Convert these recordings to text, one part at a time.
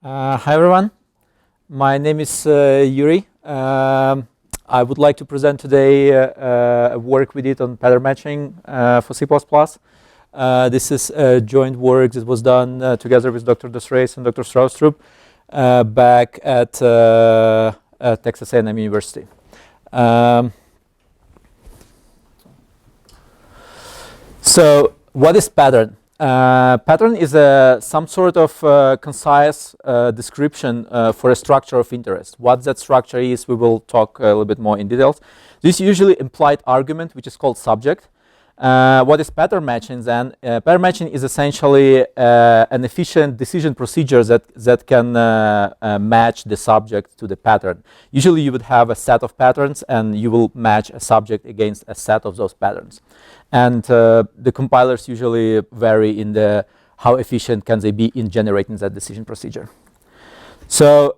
Hi everyone, my name is Yuri. I would like to present today a work we did on pattern matching for C++. This is a joint work that was done together with Dr. Desreis and Dr. Straustrup back at Texas A&M University. So what is pattern? Pattern is some sort of concise description for a structure of interest. What that structure is, we will talk a little bit more in details. This usually implied argument, which is called subject. What is pattern matching then? Pattern matching is essentially an efficient decision procedure that can match the subject to the pattern. Usually you would have a set of patterns and you will match a subject against a set of those patterns. And the compilers usually vary in how efficient can they be in generating that decision procedure. So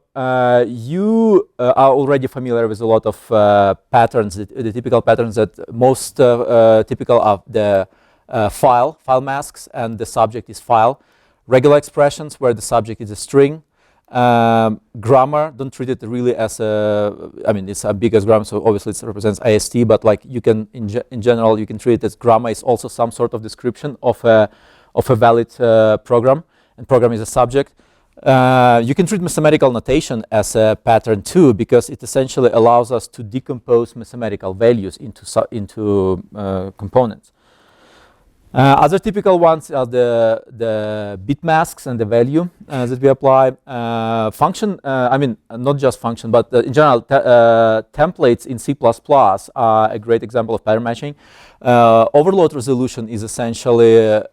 you are already familiar with a lot of patterns, the typical patterns that most typical of the file masks, and the subject is file. Regular expressions where the subject is a string. Grammar, don't treat it really as it's a big as grammar, so obviously it represents IST, but like you can, in general, you can treat it as grammar is also some sort of description of a valid program, and program is a subject. You can treat mathematical notation as a pattern too, because it essentially allows us to decompose mathematical values into components. Other typical ones are the bit masks and the value that we apply. Function, not just function, but in general, templates in C++ are a great example of pattern matching. Overload resolution is essentially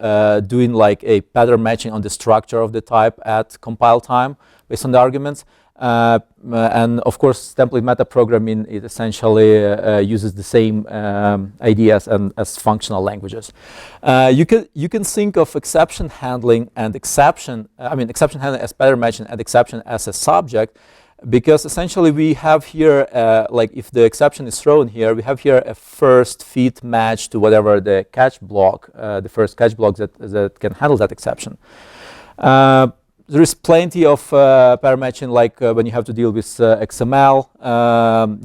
doing like a pattern matching on the structure of the type at compile time based on the arguments. And of course, template metaprogramming, it essentially uses the same ideas as functional languages. You can think of exception handling and exception handling as pattern matching and exception as a subject, because essentially we have here, like if the exception is thrown here, we have here a first fit match to whatever the catch block, the first catch block that can handle that exception. There is plenty of pattern matching, like when you have to deal with XML.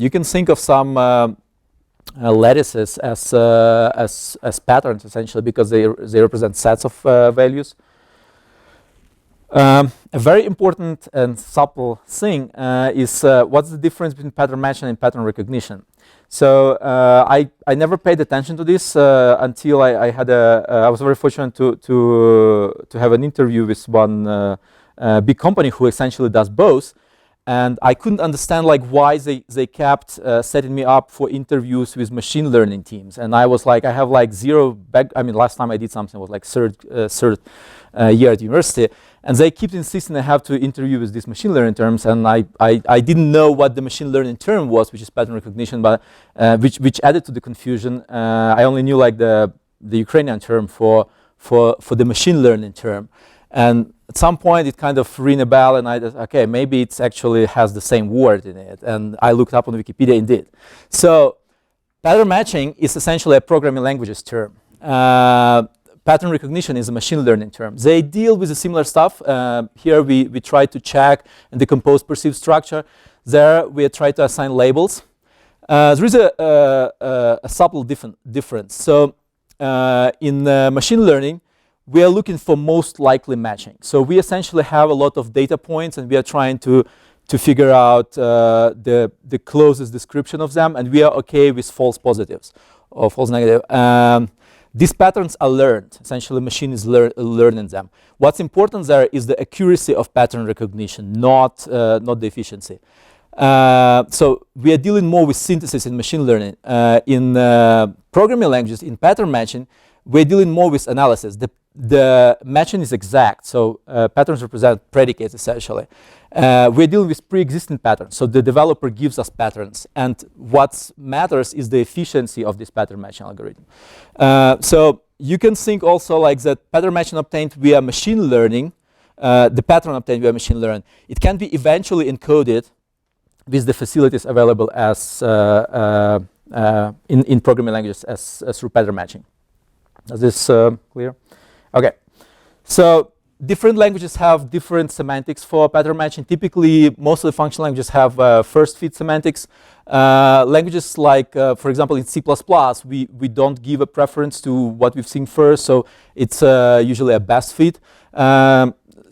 You can think of some lattices as patterns, essentially, because they represent sets of values. A very important and subtle thing is what's the difference between pattern matching and pattern recognition. So I never paid attention to this until I was very fortunate to have an interview with one big company who essentially does both, and I couldn't understand like why they kept setting me up for interviews with machine learning teams. And I was like, I have like zero last time I did something was like third year at university, and they keep insisting I have to interview with these machine learning terms, and I didn't know what the machine learning term was, which is pattern recognition, but which added to the confusion. I only knew like the Ukrainian term for the machine learning term, and at some point it kind of rang a bell, and I thought, okay, maybe it actually has the same word in it, and I looked up on Wikipedia and did. So pattern matching is essentially a programming languages term. Pattern recognition is a machine learning term. They deal with a similar stuff. Here we try to check and decompose perceived structure. There we try to assign labels. There is a subtle difference. So in machine learning, we are looking for most likely matching. So we essentially have a lot of data points, and we are trying to figure out the closest description of them, and we are okay with false positives or false negative. These patterns are learned. Essentially, machine is learning them. What's important there is the accuracy of pattern recognition, not the efficiency. So we are dealing more with synthesis in machine learning. In programming languages, in pattern matching, we're dealing more with analysis. The matching is exact, so patterns represent predicates essentially. We're dealing with pre-existing patterns, so the developer gives us patterns, and what matters is the efficiency of this pattern matching algorithm. So you can think also like that pattern matching obtained via machine learning, the pattern obtained via machine learning, it can be eventually encoded with the facilities available as in programming languages as through pattern matching. Is this clear? Okay, so different languages have different semantics for pattern matching. Typically, most of the functional languages have first fit semantics. Languages like, for example, in C++, we don't give a preference to what we've seen first, so it's usually a best fit.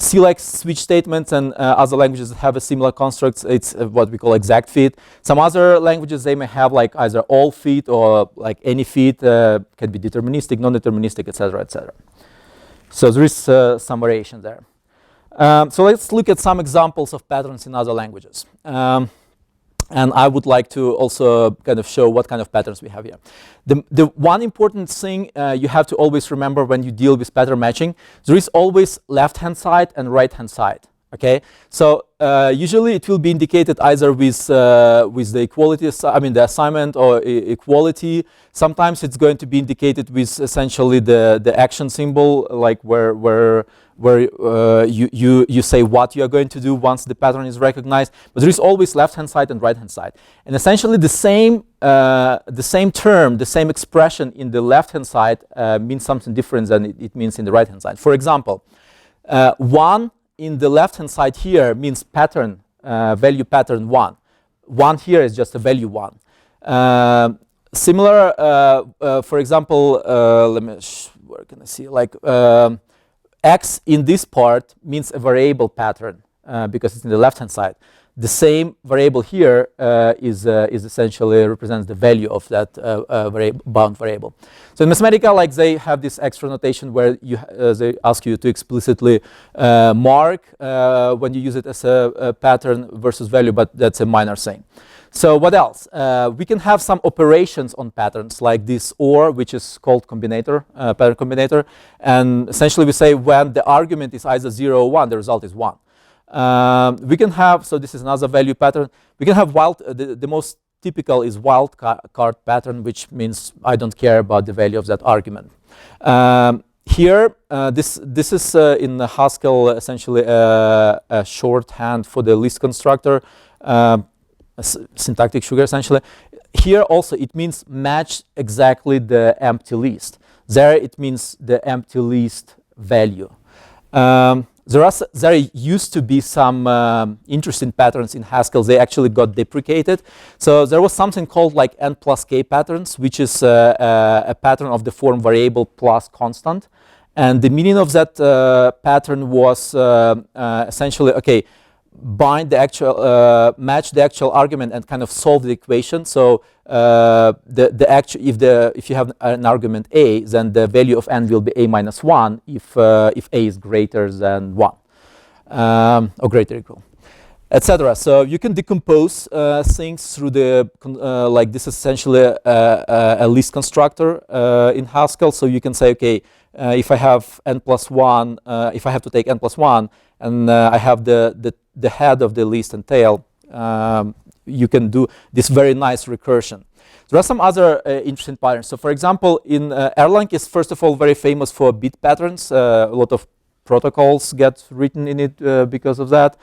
C likes switch statements, and other languages that have a similar constructs, it's what we call exact fit. Some other languages, they may have like either all fit or like any fit, can be deterministic, non-deterministic, etc., etc. So there is some variation there. So let's look at some examples of patterns in other languages. And I would like to also kind of show what kind of patterns we have here. The one important thing you have to always remember when you deal with pattern matching, there is always left-hand side and right-hand side. Okay, so usually it will be indicated either with the equality, I mean the assignment or equality. Sometimes it's going to be indicated with essentially the action symbol, like where you say what you are going to do once the pattern is recognized. But there is always left-hand side and right-hand side, and essentially the same term, the same expression in the left-hand side means something different than it means in the right-hand side. For example, 1 in the left-hand side here means pattern, value pattern 1. 1 here is just a value 1. Similar, for example, where can I see? Like x in this part means a variable pattern because it's in the left-hand side. The same variable here is essentially represents the value of that bound variable. So in Mathematica, like they have this extra notation where they ask you to explicitly mark when you use it as a pattern versus value, but that's a minor thing. So what else? We can have some operations on patterns like this OR, which is called combinator, pattern combinator, and essentially we say when the argument is either 0 or 1, the result is 1. We can have, so this is another value pattern. We can have the most typical is wildcard pattern, which means I don't care about the value of that argument. Here, this is in Haskell essentially a shorthand for the list constructor, syntactic sugar essentially. Here also it means match exactly the empty list. There it means the empty list value. There used to be some interesting patterns in Haskell. They actually got deprecated. So there was something called like n plus k patterns, which is a pattern of the form variable plus constant. And the meaning of that pattern was essentially, okay, bind the actual, match the actual argument and kind of solve the equation. So if you have an argument a, then the value of n will be a minus 1 if a is greater than 1 or greater or equal, etc. So you can decompose things through the like this is essentially a list constructor in Haskell. So you can say, okay, if I have n plus 1, if I have to take n plus 1 and I have the head of the list and tail, you can do this very nice recursion. There are some other interesting patterns. So for example, in Erlang is first of all very famous for bit patterns. A lot of protocols get written in it because of that.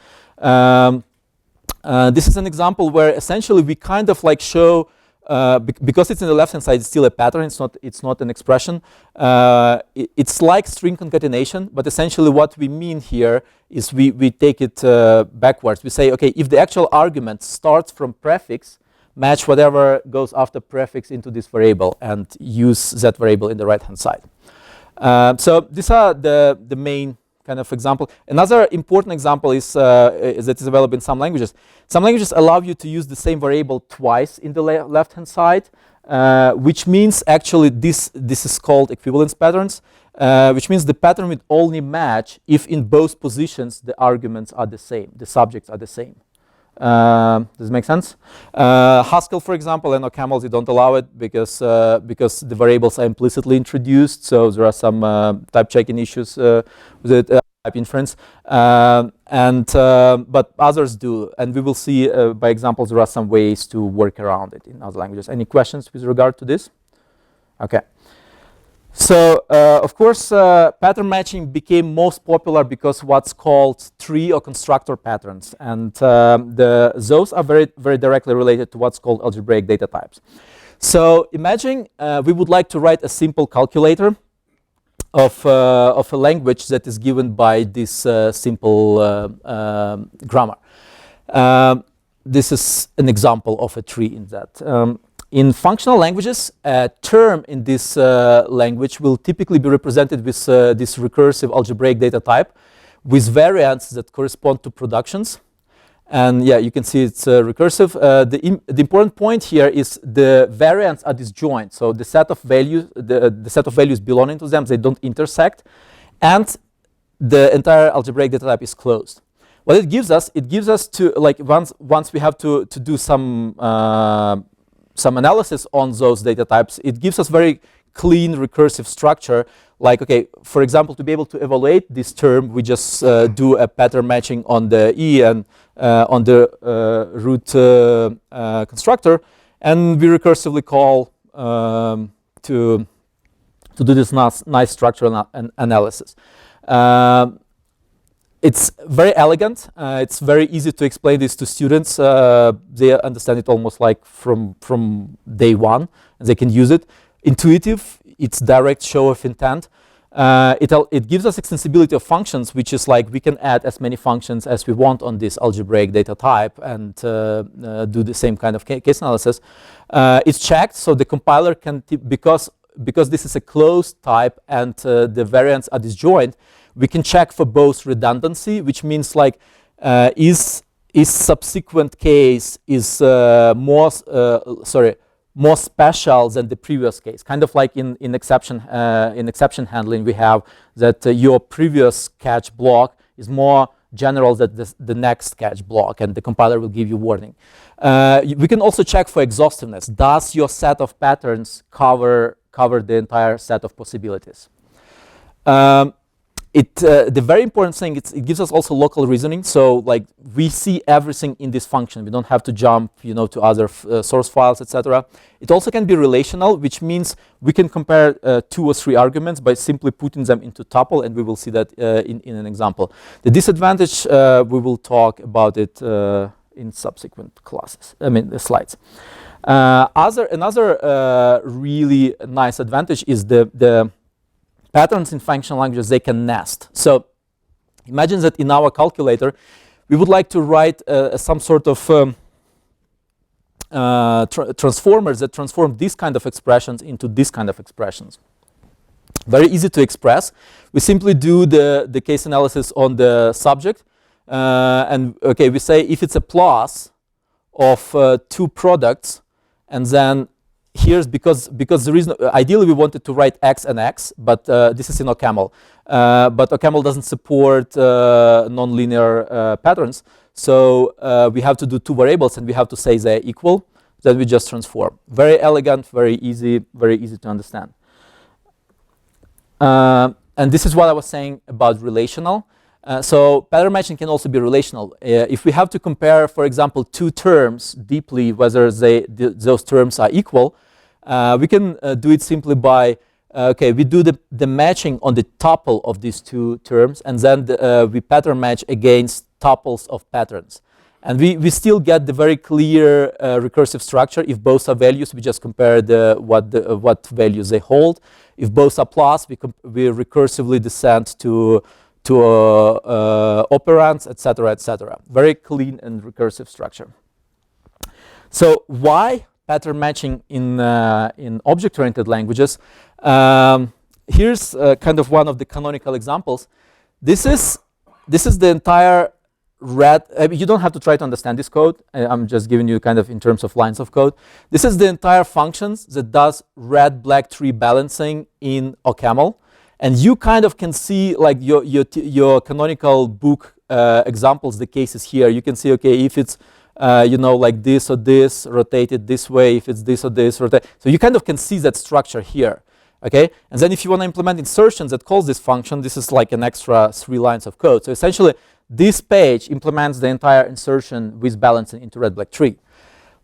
This is an example where essentially we kind of like show, because it's in the left-hand side, it's still a pattern. It's not an expression. It's like string concatenation, but essentially what we mean here is we take it backwards. We say, okay, if the actual argument starts from prefix, match whatever goes after prefix into this variable and use that variable in the right-hand side. So these are the main kind of example. Another important example is that is available in some languages. Some languages allow you to use the same variable twice in the left-hand side, which means actually this is called equivalence patterns, which means the pattern will only match if in both positions the arguments are the same, the subjects are the same. Does it make sense? Haskell, for example, and OCaml, they don't allow it because the variables are implicitly introduced. So there are some type checking issues with it, type inference, but others do, and we will see by examples there are some ways to work around it in other languages. Any questions with regard to this? Okay. So, of course, pattern matching became most popular because what's called tree or constructor patterns, and those are very, very directly related to what's called algebraic data types. So, imagine we would like to write a simple calculator of a language that is given by this simple grammar. This is an example of a tree in that. In functional languages, a term in this language will typically be represented with this recursive algebraic data type with variants that correspond to productions. And yeah, you can see it's recursive. The important point here is the variants are disjoint. So the set of values, the set of values belonging to them, they don't intersect, and the entire algebraic data type is closed. What it gives us to, like, once we have to do some analysis on those data types, it gives us very clean recursive structure. Like, okay, for example, to be able to evaluate this term, we just do a pattern matching on the E and on the root constructor, and we recursively call to do this nice structural analysis. It's very elegant. It's very easy to explain this to students. They understand it almost like from day one, and they can use it. Intuitive, it's direct show of intent. It gives us extensibility of functions, which is like we can add as many functions as we want on this algebraic data type and do the same kind of case analysis. It's checked, so the compiler can, because this is a closed type and the variants are disjoint, we can check for both redundancy, which means like is subsequent case is more special than the previous case. Kind of like in exception handling, we have that your previous catch block is more general than the next catch block, and the compiler will give you warning. We can also check for exhaustiveness. Does your set of patterns cover the entire set of possibilities? The very important thing, it gives us also local reasoning. So like we see everything in this function. We don't have to jump, to other source files, etc. It also can be relational, which means we can compare 2 or 3 arguments by simply putting them into tuple, and we will see that in an example. The disadvantage, we will talk about it in subsequent classes. The slides. Another really nice advantage is the patterns in functional languages, they can nest. So imagine that in our calculator, we would like to write some sort of transformers that transform these kind of expressions into this kind of expressions. Very easy to express. We simply do the case analysis on the subject. And okay, we say if it's a plus of 2 products, and then here's because the reason, ideally we wanted to write x and x, but this is in OCaml. But OCaml doesn't support nonlinear patterns, so we have to do 2 variables, and we have to say they're equal. Then we just transform. Very elegant, very easy to understand. And this is what I was saying about relational. So pattern matching can also be relational. If we have to compare, for example, 2 terms deeply, whether those terms are equal, we can do it simply by, we do the matching on the tuple of these 2 terms, and then we pattern match against tuples of patterns. And we still get the very clear recursive structure. If both are values, we just compare what values they hold. If both are plus, we recursively descend to operands, etc., etc. Very clean and recursive structure. So why pattern matching in object-oriented languages? Here's kind of one of the canonical examples. This is the entire red. You don't have to try to understand this code. I'm just giving you kind of in terms of lines of code. This is the entire functions that does red-black tree balancing in OCaml. And you kind of can see like your canonical book examples, the cases here. You can see, okay, if it's like this or this, rotated this way, if it's this or this, rotate. So you kind of can see that structure here, okay? And then if you want to implement insertions that calls this function, this is like an extra 3 lines of code. So essentially, this page implements the entire insertion with balancing into red-black tree.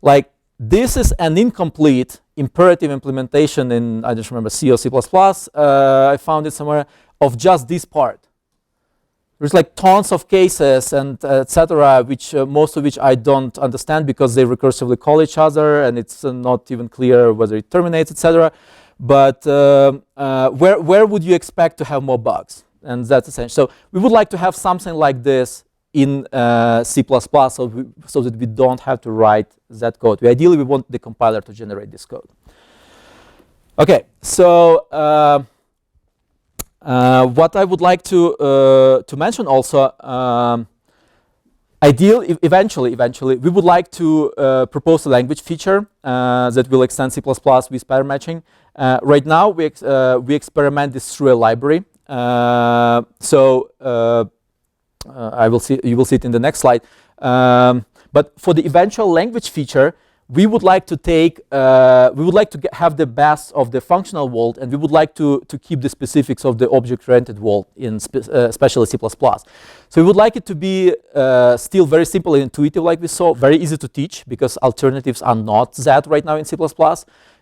Like, this is an incomplete imperative implementation in, I just remember, C or C++, I found it somewhere, of just this part. There's like tons of cases and etc., which most of which I don't understand because they recursively call each other, and it's not even clear whether it terminates, etc. but where would you expect to have more bugs? And that's essential. So we would like to have something like this in C++, so that we don't have to write that code. Ideally, we want the compiler to generate this code. Okay, so what I would like to mention also, eventually, we would like to propose a language feature that will extend C++ with pattern matching. Right now, we experiment this through a library. You will see it in the next slide. But for the eventual language feature, we would like to have the best of the functional world, and we would like to keep the specifics of the object-oriented world in especially C++. So we would like it to be still very simple and intuitive, like we saw, very easy to teach, because alternatives are not that right now in C++.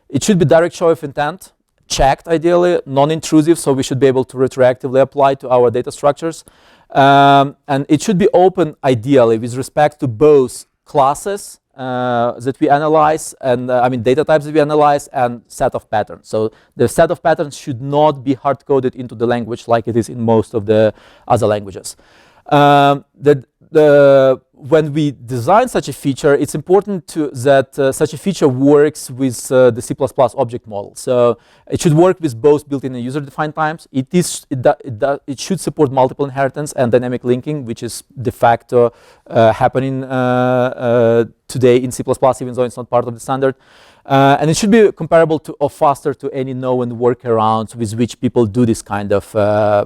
It should be direct show of intent, checked ideally, non-intrusive, so we should be able to retroactively apply to our data structures. And it should be open ideally with respect to both classes that we analyze, and data types that we analyze, and set of patterns. So the set of patterns should not be hard-coded into the language like it is in most of the other languages. When we design such a feature, it's important that such a feature works with the C++ object model. So it should work with both built-in and user-defined types. It should support multiple inheritance and dynamic linking, which is de facto happening today in C++, even though it's not part of the standard. And it should be comparable to or faster to any known workarounds with which people do this kind of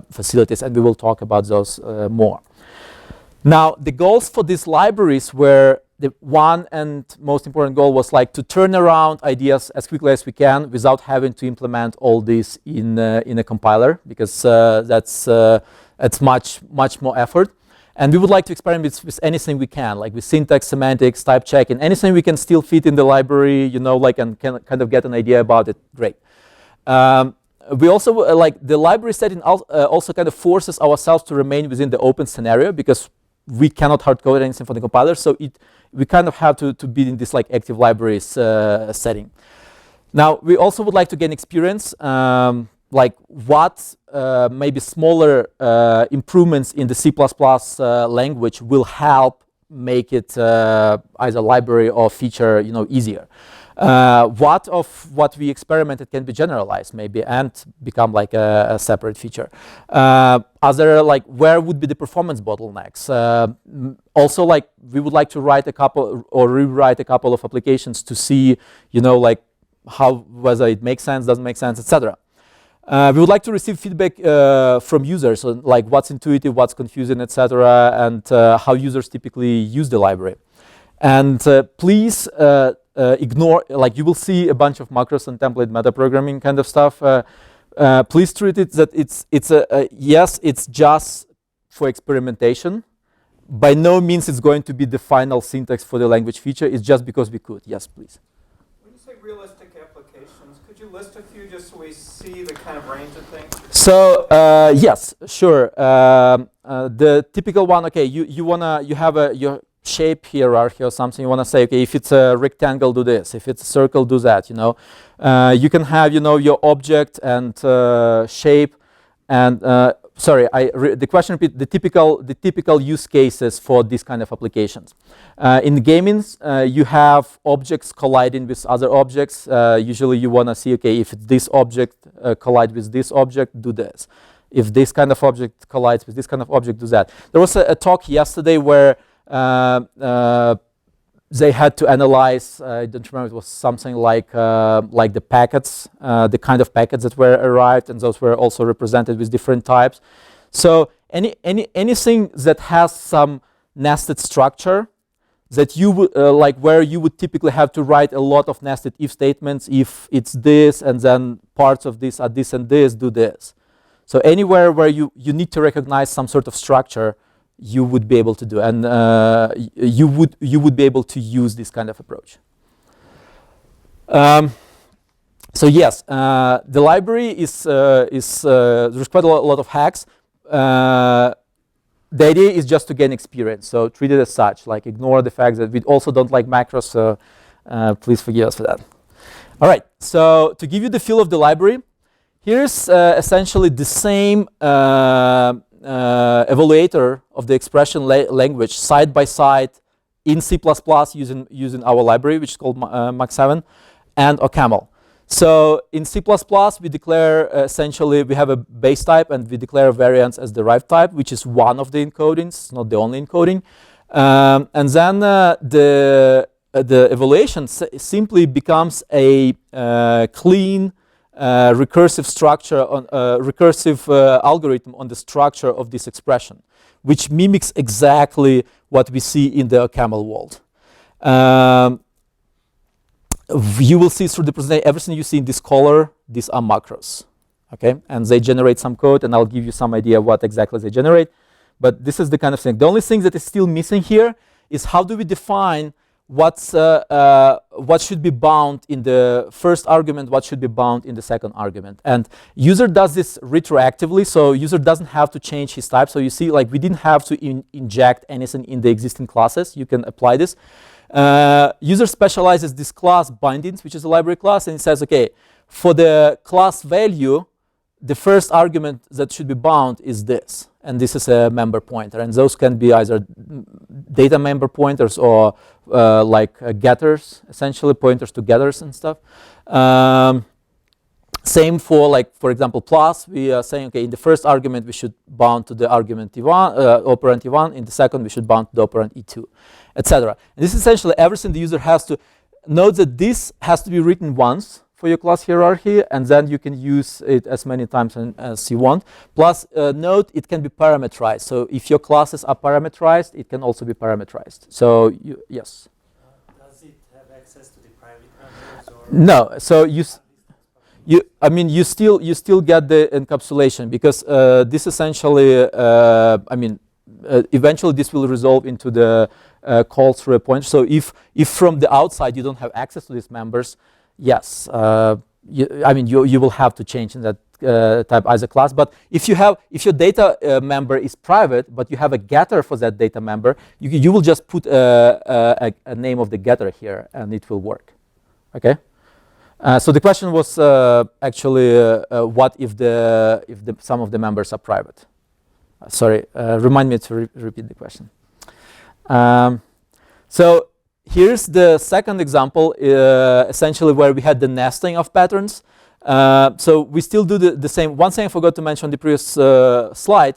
facilities, and we will talk about those more. Now, the goals for these libraries were, the one and most important goal was like to turn around ideas as quickly as we can without having to implement all this in a compiler, because that's much more effort. And we would like to experiment with anything we can, like with syntax, semantics, type checking, anything we can still fit in the library, and can kind of get an idea about it, great. We also, the library setting also kind of forces ourselves to remain within the open scenario, because we cannot hard-code anything for the compiler, so we kind of have to be in this active libraries setting. Now, we also would like to gain experience, what maybe smaller improvements in the C++ language will help make it either library or feature easier. What we experimented can be generalized maybe and become like a separate feature. Where would be the performance bottlenecks? Also, we would like to write a couple or rewrite a couple of applications to see, whether it makes sense, doesn't make sense, etc. We would like to receive feedback from users, so what's intuitive, what's confusing, etc., and how users typically use the library. And please ignore, you will see a bunch of macros and template metaprogramming kind of stuff. Please treat it that yes, it's just for experimentation. By no means it's going to be the final syntax for the language feature. It's just because we could. Yes, please. When you say realistic applications, could you list a few just so we see the kind of range of things? So yes, sure. The typical one. Okay, you have your shape hierarchy or something. You want to say, okay, if it's a rectangle, do this. If it's a circle, do that. You can have your object and shape and the question repeat the typical use cases for these kind of applications. In gaming, you have objects colliding with other objects. Usually, you want to see, okay, if this object collides with this object, do this. If this kind of object collides with this kind of object, do that. There was a talk yesterday where they had to analyze, I don't remember, it was something like the packets, the kind of packets that were arrived, and those were also represented with different types. So anything that has some nested structure that you would where you would typically have to write a lot of nested if statements, if it's this and then parts of this are this and this, do this. So anywhere where you need to recognize some sort of structure, you would be able to do, and you would be able to use this kind of approach. So yes, the library is there's quite a lot of hacks. The idea is just to gain experience, so treat it as such. Ignore the fact that we also don't like macros, so please forgive us for that. All right, so to give you the feel of the library, here's essentially the same evaluator of the expression language side by side in C++ using our library, which is called Mach7, and OCaml. So in C++, we declare essentially, we have a base type and we declare variance as derived type, which is one of the encodings, not the only encoding. And then the evaluation simply becomes a clean recursive structure, on recursive algorithm on the structure of this expression, which mimics exactly what we see in the OCaml world. You will see through the presentation, everything you see in this color, these are macros, okay? And they generate some code, and I'll give you some idea what exactly they generate. But this is the kind of thing. The only thing that is still missing here is how do we define what should be bound in the first argument, what should be bound in the second argument. And user does this retroactively, so user doesn't have to change his type. So you see, like, we didn't have to inject anything in the existing classes. You can apply this. User specializes this class bindings, which is a library class, and it says, okay, for the class value, the first argument that should be bound is this, and this is a member pointer, and those can be either data member pointers or getters, essentially pointers to getters and stuff. Same for, like, for example, plus. We are saying, okay, in the first argument we should bound to the argument E1, operand E1. In the second we should bound to the operand E2, etc. And this is essentially everything the user has to note, that this has to be written once for your class hierarchy, and then you can use it as many times as you want. Plus, note, it can be parameterized. So if your classes are parameterized, it can also be parameterized. So yes. Does it have access to the private members? Or no. So you still get the encapsulation, because this essentially, eventually this will resolve into the call through a pointer. So if from the outside you don't have access to these members, yes, you will have to change in that type as a class. But if your data member is private, but you have a getter for that data member, you will just put a name of the getter here, and it will work. Okay. So the question was actually, what if some of the members are private? Sorry, remind me to repeat the question. So here's the second example, essentially where we had the nesting of patterns. So we still do the same. One thing I forgot to mention on the previous slide,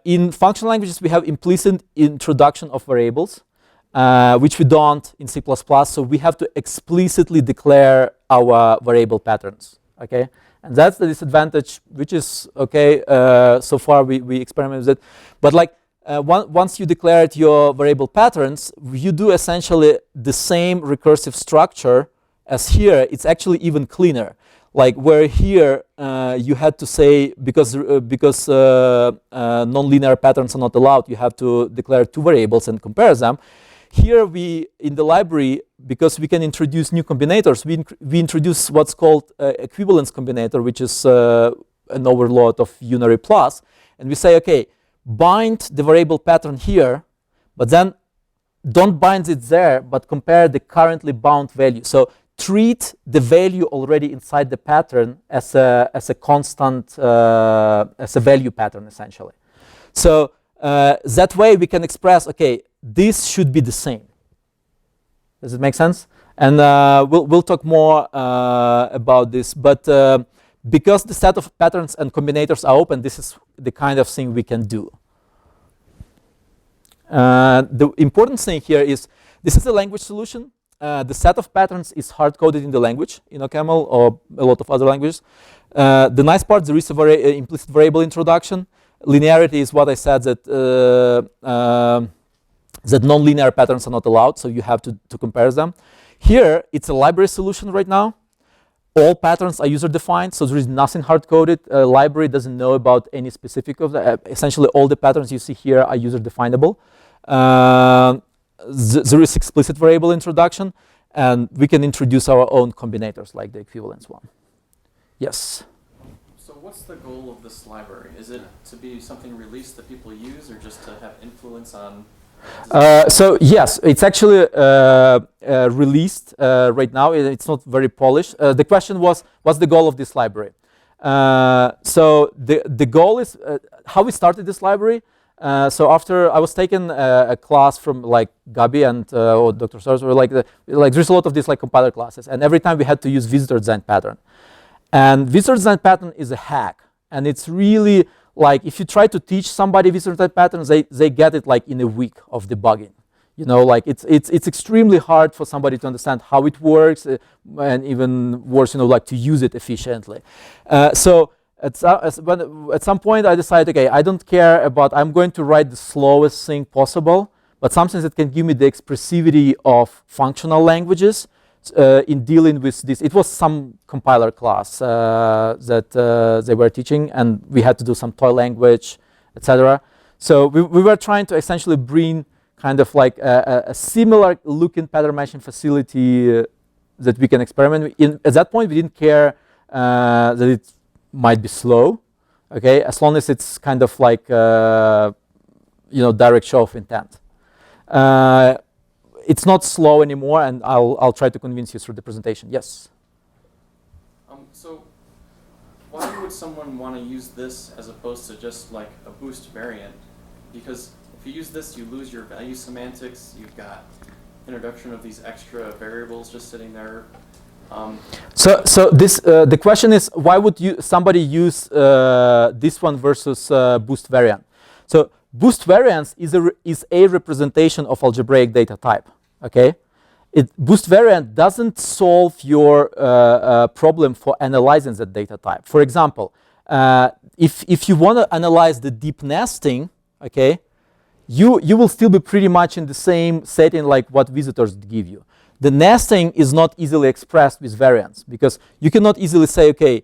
in functional languages we have implicit introduction of variables. Which we don't in C++, so we have to explicitly declare our variable patterns, okay? And that's the disadvantage, which is, okay, so far we experiment with it. But like, once you declared your variable patterns, you do essentially the same recursive structure as here. It's actually even cleaner. Like, where here you had to say, because non-linear patterns are not allowed, you have to declare two variables and compare them. Here in the library, because we can introduce new combinators, we introduce what's called equivalence combinator, which is an overload of unary plus. And we say, okay, bind the variable pattern here, but then don't bind it there, but compare the currently bound value. So treat the value already inside the pattern as a constant, as a value pattern, essentially. So that way we can express, okay, this should be the same. Does it make sense? And we'll talk more about this. But because the set of patterns and combinators are open, this is the kind of thing we can do. The important thing here is this is a language solution. The set of patterns is hard-coded in the language, in OCaml or a lot of other languages. The nice part, there is a implicit variable introduction. Linearity is what I said, that non-linear patterns are not allowed, so you have to compare them. Here, it's a library solution right now. All patterns are user-defined, so there is nothing hard-coded. Library doesn't know about any specific of that. Essentially, all the patterns you see here are user-definable. There is explicit variable introduction, and we can introduce our own combinators, like the equivalence one. Yes? So what's the goal of this library? Is it to be something released that people use, or just to have influence on So yes, it's actually released right now. It's not very polished. The question was, what's the goal of this library? So the goal is how we started this library. So after I was taking a class from like Gabi and Dr. Soros, were like there's a lot of these like compiler classes, and every time we had to use visitor design pattern. And visitor design pattern is a hack, and it's really like if you try to teach somebody visitor design patterns, they get it like in a week of debugging. You know, like it's extremely hard for somebody to understand how it works, and even worse, you know, like to use it efficiently. So at some point I decided, okay, I don't care about, I'm going to write the slowest thing possible, but something that can give me the expressivity of functional languages in dealing with this. It was some compiler class that they were teaching, and we had to do some toy language, etc. So we were trying to essentially bring kind of like a similar looking pattern matching facility that we can experiment in. At that point, we didn't care that it might be slow, okay, as long as it's kind of like you know, direct show of intent. It's not slow anymore, and I'll try to convince you through the presentation. Yes. So why would someone want to use this as opposed to just like a boost variant? Because if you use this, you lose your value semantics. You've got introduction of these extra variables just sitting there. So this the question is, why would somebody use this one versus boost variant? So boost variance is a representation of algebraic data type. Okay, boost variant doesn't solve your problem for analyzing that data type. For example, if you want to analyze the deep nesting, okay, you will still be pretty much in the same setting like what visitors give you. The nesting is not easily expressed with variance, because you cannot easily say, okay,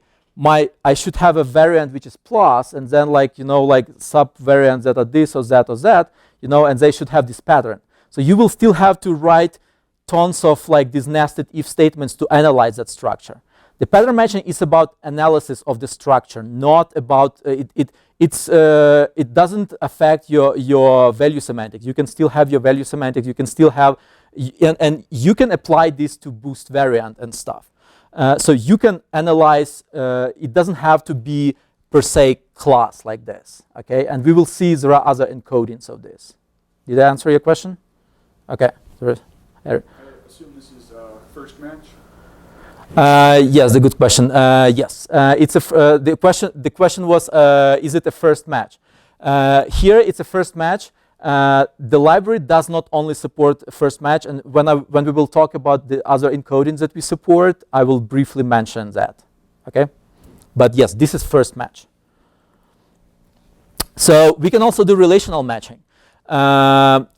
I should have a variant which is plus, and then like, you know, like sub variants that are this or that, you know, and they should have this pattern. So you will still have to write tons of like these nested if statements to analyze that structure. The pattern matching is about analysis of the structure, not about it doesn't affect your value semantics. You can still have your value semantics. You can still have, and you can apply this to boost variant and stuff. So you can analyze. It doesn't have to be per se class like this. Okay, and we will see there are other encodings of this. Did I answer your question? Okay. I assume this is first match. Yes, the good question. Yes, it's the question. The question was, is it a first match? Here, it's a first match. The library does not only support first match, and when we will talk about the other encodings that we support, I will briefly mention that. Okay, but yes, this is first match. So we can also do relational matching.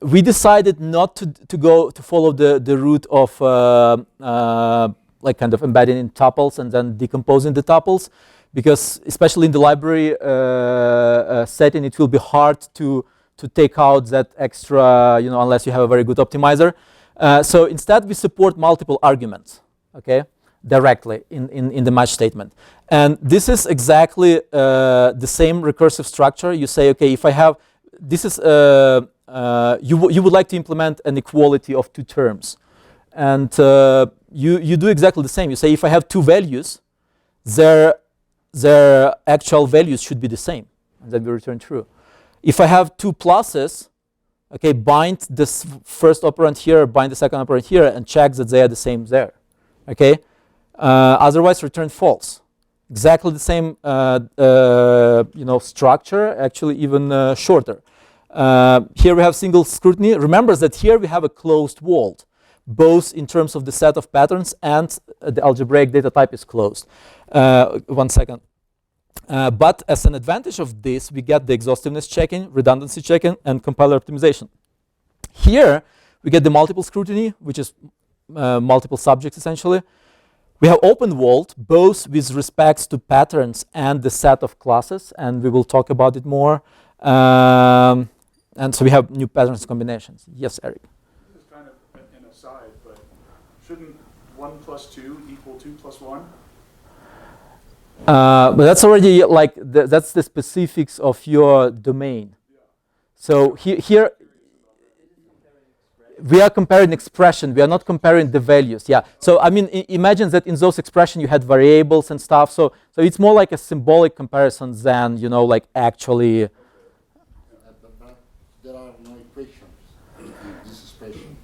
We decided not to follow the route of like kind of embedding in tuples and then decomposing the tuples, because especially in the library setting, it will be hard to take out that extra, you know, unless you have a very good optimizer. So instead, we support multiple arguments, okay, directly in the match statement. And this is exactly the same recursive structure. You say, okay, if I have, this is, you would like to implement an equality of two terms. And you do exactly the same. You say, if I have two values, their actual values should be the same. And then we return true. If I have two pluses, okay, bind this first operand here, bind the second operand here, and check that they are the same there. Okay? Otherwise, return false. Exactly the same you know, structure, actually even shorter. Here we have single scrutiny. Remember that here we have a closed world, both in terms of the set of patterns and the algebraic data type is closed. 1 second. But as an advantage of this, we get the exhaustiveness checking, redundancy checking, and compiler optimization. Here, we get the multiple scrutiny, which is multiple subjects essentially. We have open world, both with respects to patterns and the set of classes, and we will talk about it more. And so we have new patterns combinations. Yes, Eric? This is kind of an aside, but shouldn't 1 plus 2 equal 2 plus 1? But that's already like, that's the specifics of your domain. Yeah. So here, We are comparing expression. We are not comparing the values. Yeah. So I mean, imagine that in those expressions you had variables and stuff. So it's more like a symbolic comparison than like actually. But there are no equations in this expression.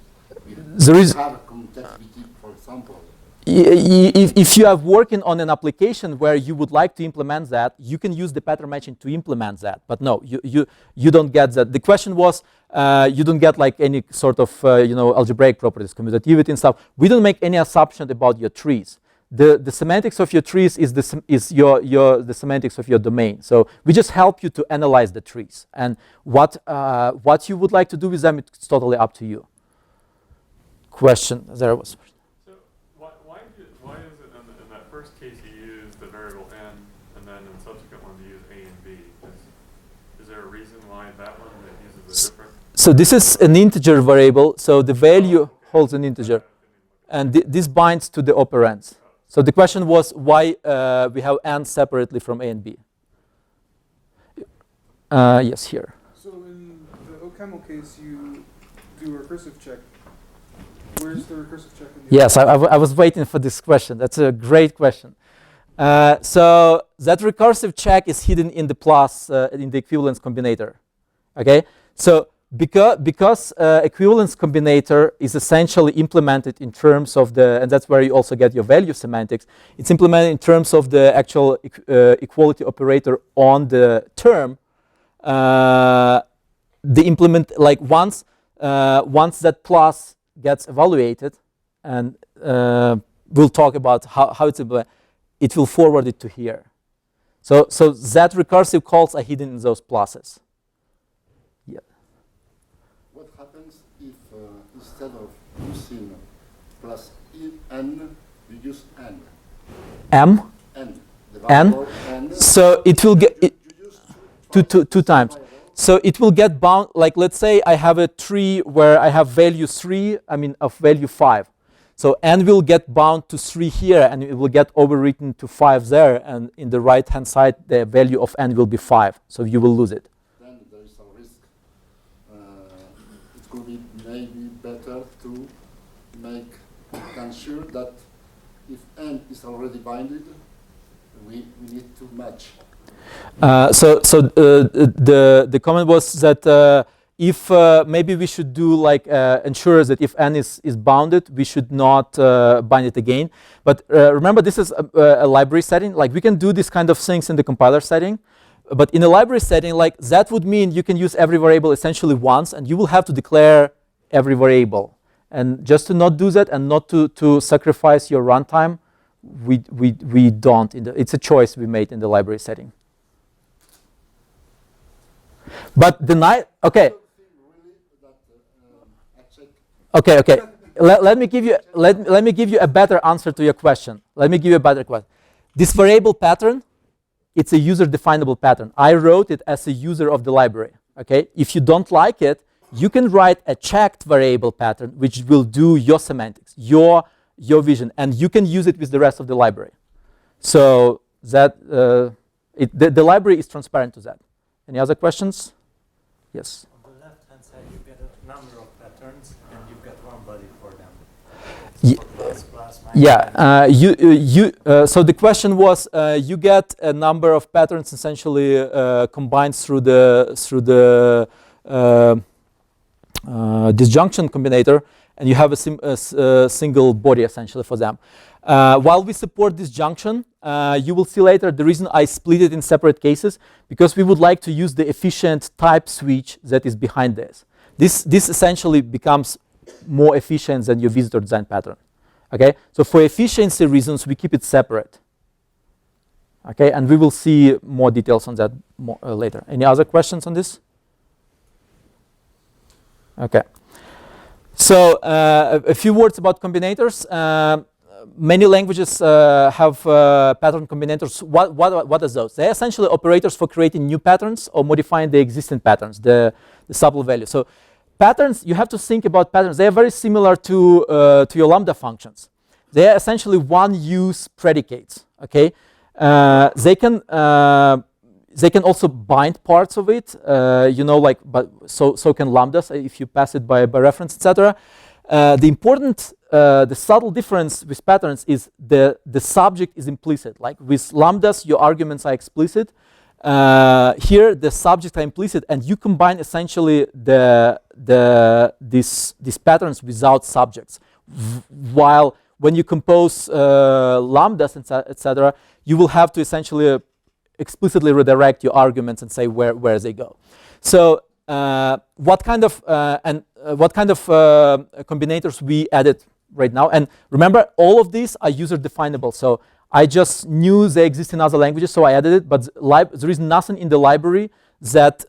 There is. Have commutativity, for example. If you are working on an application where you would like to implement that, you can use the pattern matching to implement that. But no, you don't get that. The question was, you don't get like any sort of algebraic properties, commutativity and stuff. We don't make any assumption about your trees. The semantics of your trees is the semantics of your domain. So we just help you to analyze the trees, and what you would like to do with them, it's totally up to you. Question there was. Why is it in that first case you use the variable n, and then in subsequent ones you use a and b? Is there a reason why that one that uses a different? So this is an integer variable. So the value holds an integer, and this binds to the operands. So the question was why we have n separately from a and b. Yes, here. So in the OCaml case, you do a recursive check. Where's the recursive check in the Yes, I was waiting for this question. That's a great question. So that recursive check is hidden in the plus in the equivalence combinator. Okay, so because equivalence combinator is essentially implemented in terms of and that's where you also get your value semantics. It's implemented in terms of the actual equality operator on the term. The implement like once that plus gets evaluated, and we'll talk about how it's implemented, it will forward it to here. So that recursive calls are hidden in those pluses. Yeah. What happens if instead of using plus n, you use n? M? N. The N? variable n. So it will get it You use two times. So it will get bound, like let's say I have a tree where I have value 3, of value 5. So n will get bound to 3 here, and it will get overwritten to 5 there, and in the right hand side the value of n will be 5. So you will lose it. Then there is a risk. It could be maybe better to make sure that if n is already bounded, we need to match. The comment was that if maybe we should do like ensure that if n is bounded, we should not bind it again. But remember, this is a library setting. Like we can do this kind of things in the compiler setting, but in a library setting, like that would mean you can use every variable essentially once, and you will have to declare every variable. And just to not do that and not to sacrifice your runtime, we don't. It's a choice we made in the library setting. But okay. Okay. Let me give you a better answer to your question. This variable pattern, it's a user definable pattern. I wrote it as a user of the library. Okay. If you don't like it, you can write a checked variable pattern which will do your semantics, your vision, and you can use it with the rest of the library. So that the library is transparent to that. Any other questions? Yes. On the left-hand side, you get a number of patterns, and you've got one body for them. So the question was, you get a number of patterns essentially combined through the disjunction combinator, and you have a single body essentially for them. While we support disjunction, you will see later the reason I split it in separate cases, because we would like to use the efficient type switch that is behind this. This essentially becomes more efficient than your visitor design pattern. Okay, so for efficiency reasons, we keep it separate. Okay, and we will see more details on that later. Any other questions on this? Okay. So a few words about combinators. Many languages have pattern combinators. What are those? They're essentially operators for creating new patterns or modifying the existing patterns, the subtle value. So patterns, you have to think about patterns. They are very similar to your lambda functions. They are essentially one-use predicates. Okay, they can they can also bind parts of it, like, but so can lambdas if you pass it by reference, etc. The subtle difference with patterns is the subject is implicit. Like with lambdas, your arguments are explicit. Here, the subjects are implicit, and you combine essentially these patterns without subjects. While when you compose lambdas, etc., you will have to essentially explicitly redirect your arguments and say where they go. So what kind of combinators we added right now? And remember, all of these are user definable. So I just knew they exist in other languages, so I added it. But there is nothing in the library that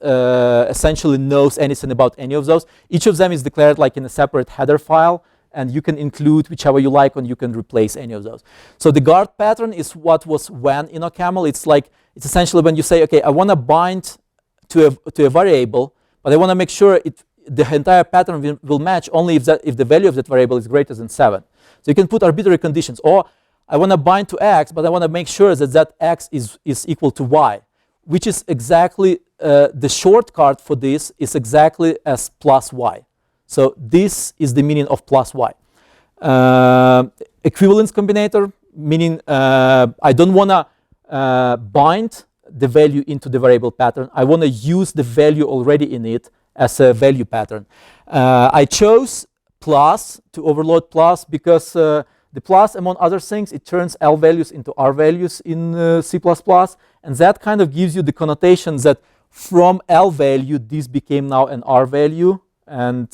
essentially knows anything about any of those. Each of them is declared like in a separate header file, and you can include whichever you like, and you can replace any of those. So the guard pattern is what was when in OCaml. It's essentially when you say, okay, I want to bind to a variable, but I want to make sure the entire pattern will match only if the value of that variable is greater than 7. So you can put arbitrary conditions, or I want to bind to x, but I want to make sure that x is equal to y, which is exactly the shortcut for this is exactly as plus y. So this is the meaning of plus y. Equivalence combinator, meaning I don't want to bind the value into the variable pattern. I want to use the value already in it as a value pattern. I chose plus to overload plus because the plus, among other things, it turns L values into R values in C++, and that kind of gives you the connotation that from L value, this became now an R value, and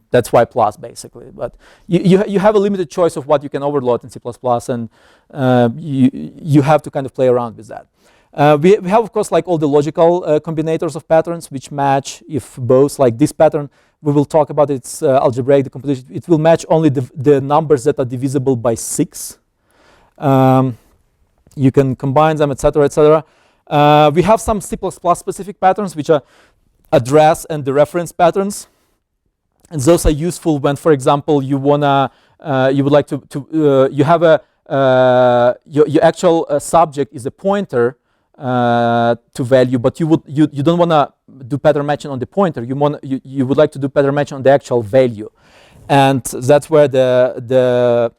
that's why plus, basically. But you have a limited choice of what you can overload in C++, and you have to kind of play around with that. We have, of course, like all the logical combinators of patterns which match if both, like this pattern, we will talk about its algebraic decomposition. It will match only the numbers that are divisible by 6. You can combine them, etc., etc. We have some C++ specific patterns which are address and dereference patterns, and those are useful when, for example, you would like to you have your actual subject is a pointer to value, but you don't want to do pattern matching on the pointer. You would like to do pattern matching on the actual value, and that's where the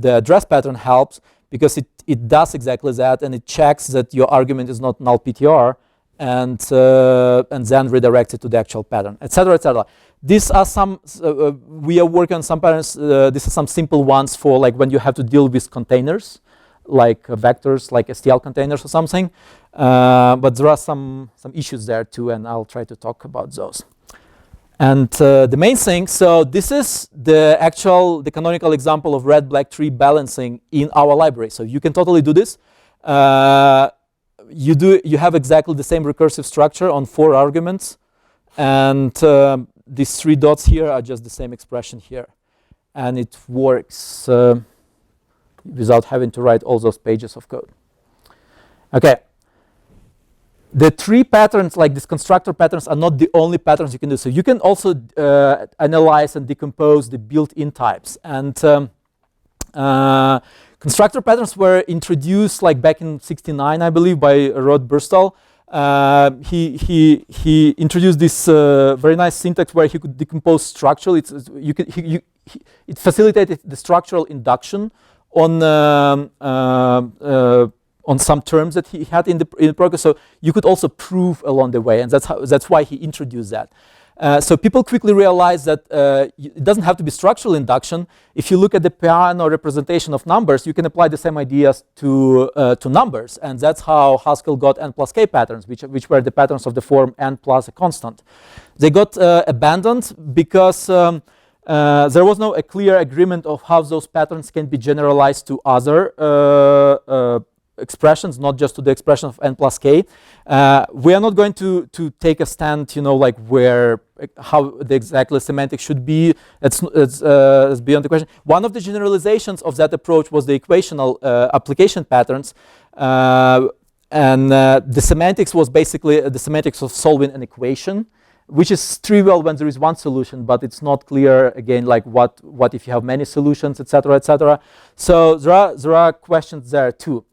address pattern helps, because it does exactly that, and it checks that your argument is not null PTR, and then redirects it to the actual pattern, etc., etc. These are some. We are working on some patterns. These are some simple ones for like when you have to deal with containers, like vectors, like STL containers or something. But there are some issues there too, and I'll try to talk about those. And the main thing, so this is the canonical example of red-black tree balancing in our library. So you can totally do this. You have exactly the same recursive structure on 4 arguments, and these 3 dots here are just the same expression here, and it works without having to write all those pages of code. Okay. The 3 patterns, like these constructor patterns, are not the only patterns you can do. So you can also analyze and decompose the built-in types. And constructor patterns were introduced like back in '69, I believe, by Rod Burstall. He introduced this very nice syntax where he could decompose structural. It facilitated the structural induction on some terms that he had in the program, so you could also prove along the way, and that's why he introduced that. So people quickly realized that it doesn't have to be structural induction. If you look at the piano representation of numbers, you can apply the same ideas to numbers, and that's how Haskell got n plus k patterns, which were the patterns of the form n plus a constant. They got abandoned because there was no a clear agreement of how those patterns can be generalized to other expressions, not just to the expression of n plus k. We are not going to take a stand, like how the exactly semantics should be. It's beyond the question. One of the generalizations of that approach was the equational application patterns, and the semantics was basically the semantics of solving an equation, which is trivial when there is one solution, but it's not clear again, like what if you have many solutions, etc., etc. So there are questions there too.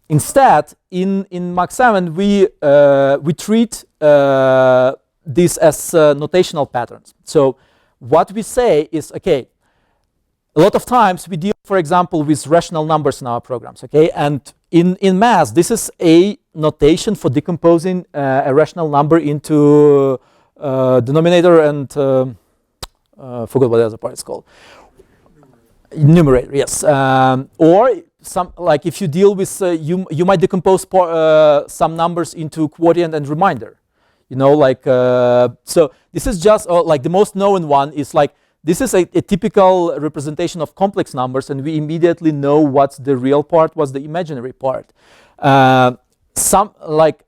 instead, in Mach7, we treat this as notational patterns. So what we say is, okay, a lot of times we deal, for example, with rational numbers in our programs, okay? And in math, this is a notation for decomposing a rational number into denominator and forgot what the other part is called. Numerator, yes. Or some, like if you deal with, you might decompose some numbers into quotient and remainder. You know, like, so this is just, like the most known one is like, this is a typical representation of complex numbers, and we immediately know what's the real part, what's the imaginary part. Some, like,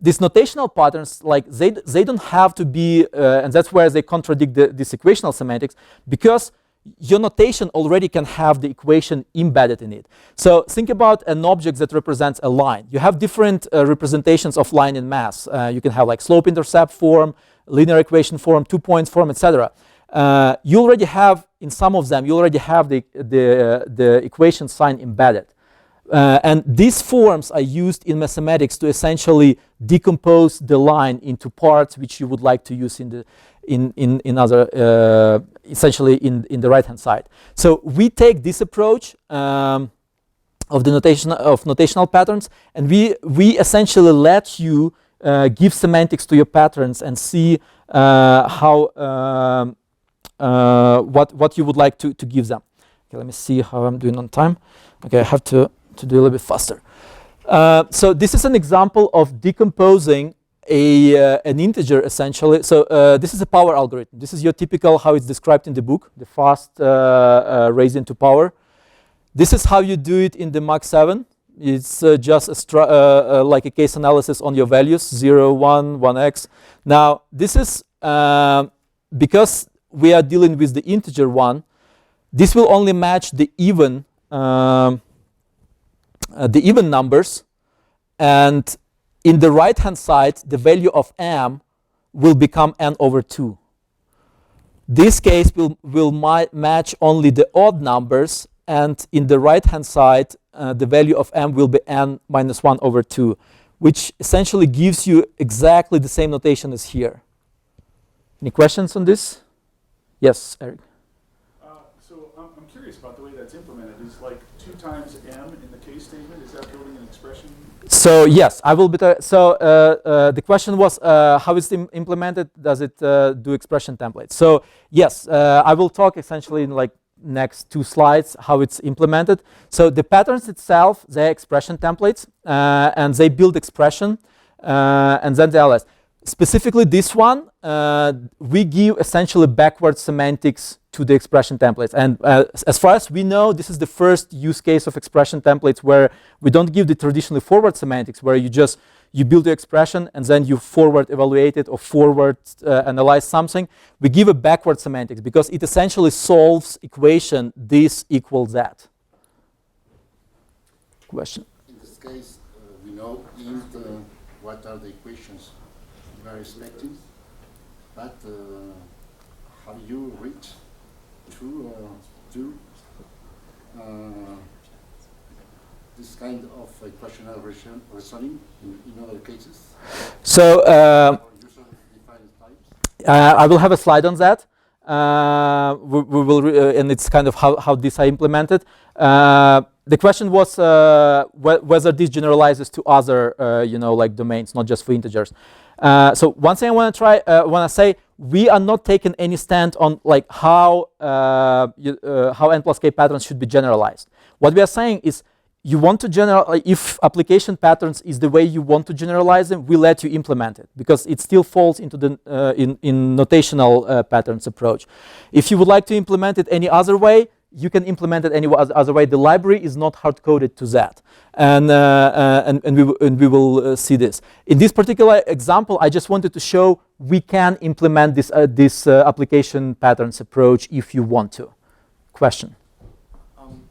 these notational patterns, like they don't have to be, and that's where they contradict this equational semantics, because your notation already can have the equation embedded in it. So think about an object that represents a line. You have different representations of line in math. You can have like slope-intercept form, linear equation form, 2-point form, etc. You already have, in some of them, you already have the equation sign embedded. And these forms are used in mathematics to essentially decompose the line into parts which you would like to use in other, essentially in the right hand side. So we take this approach of the notational patterns, and we essentially let you give semantics to your patterns and see how what you would like to give them. Okay, let me see how I'm doing on time. Okay, I have to do a little bit faster. So this is an example of decomposing an integer essentially. So this is a power algorithm. This is your typical how it's described in the book, the fast raising to power. This is how you do it in the Mach7. It's just like a case analysis on your values, 0, 1, 1x. Now this is because we are dealing with the integer one, this will only match the even numbers, and in the right hand side the value of m will become n over 2. This case will match only the odd numbers, and in the right hand side the value of m will be n minus 1 over 2, which essentially gives you exactly the same notation as here. Any questions on this? Yes, Eric. So I'm curious about the way that's implemented. Is like 2 times m in the case statement, is that building an expression? So yes, I will be. So the question was how is it implemented? Does it do expression templates? So yes, I will talk essentially in like next 2 slides how it's implemented. So the patterns itself, they're expression templates, and they build expression, and then the others. Specifically this one, we give essentially backward semantics to the expression templates. And as far as we know, this is the first use case of expression templates where we don't give the traditionally forward semantics, where you build the expression and then you forward evaluate it or forward analyze something. We give a backward semantics because it essentially solves equation this equals that. Question? In this case, we know what are the equations we are expecting, but have you reached to this kind of equational reasoning in other cases? So Or user-defined types? I will have a slide on that. We will, and it's kind of how these are implemented. The question was whether this generalizes to other, like domains, not just for integers. So one thing I want to say, we are not taking any stand on like how n plus k patterns should be generalized. What we are saying is, you want to if application patterns is the way you want to generalize them, we let you implement it because it still falls into the in notational patterns approach. If you would like to implement it any other way, you can implement it any other way. The library is not hard coded to that, and we will see this. In this particular example, I just wanted to show we can implement this application patterns approach if you want to. Question.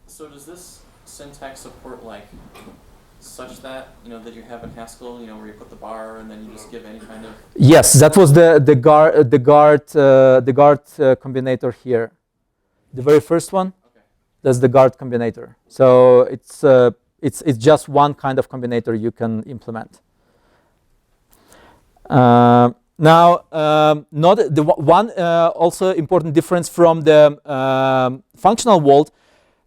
So does this syntax support like such that that you have in Haskell, where you put the bar and then you just give any kind of? Yes, that was the guard combinator here. The very first one, okay. That's the guard combinator. So it's it's just one kind of combinator you can implement. Now, not the one also important difference from the functional world.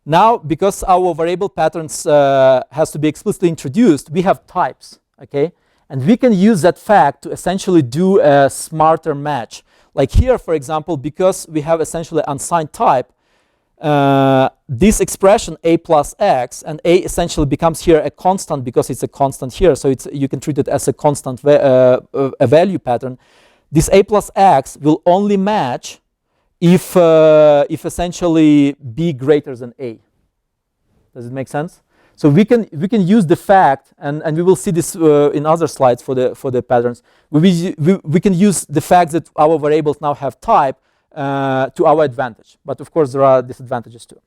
Now, because our variable patterns has to be explicitly introduced, we have types, okay? And we can use that fact to essentially do a smarter match. Like here, for example, because we have essentially unsigned type, this expression a plus x, and a essentially becomes here a constant because it's a constant here, so you can treat it as a constant a value pattern. This a plus x will only match if essentially b greater than a. Does it make sense? So we can use the fact, and we will see this in other slides for the patterns. We can use the fact that our variables now have type to our advantage, but of course there are disadvantages too.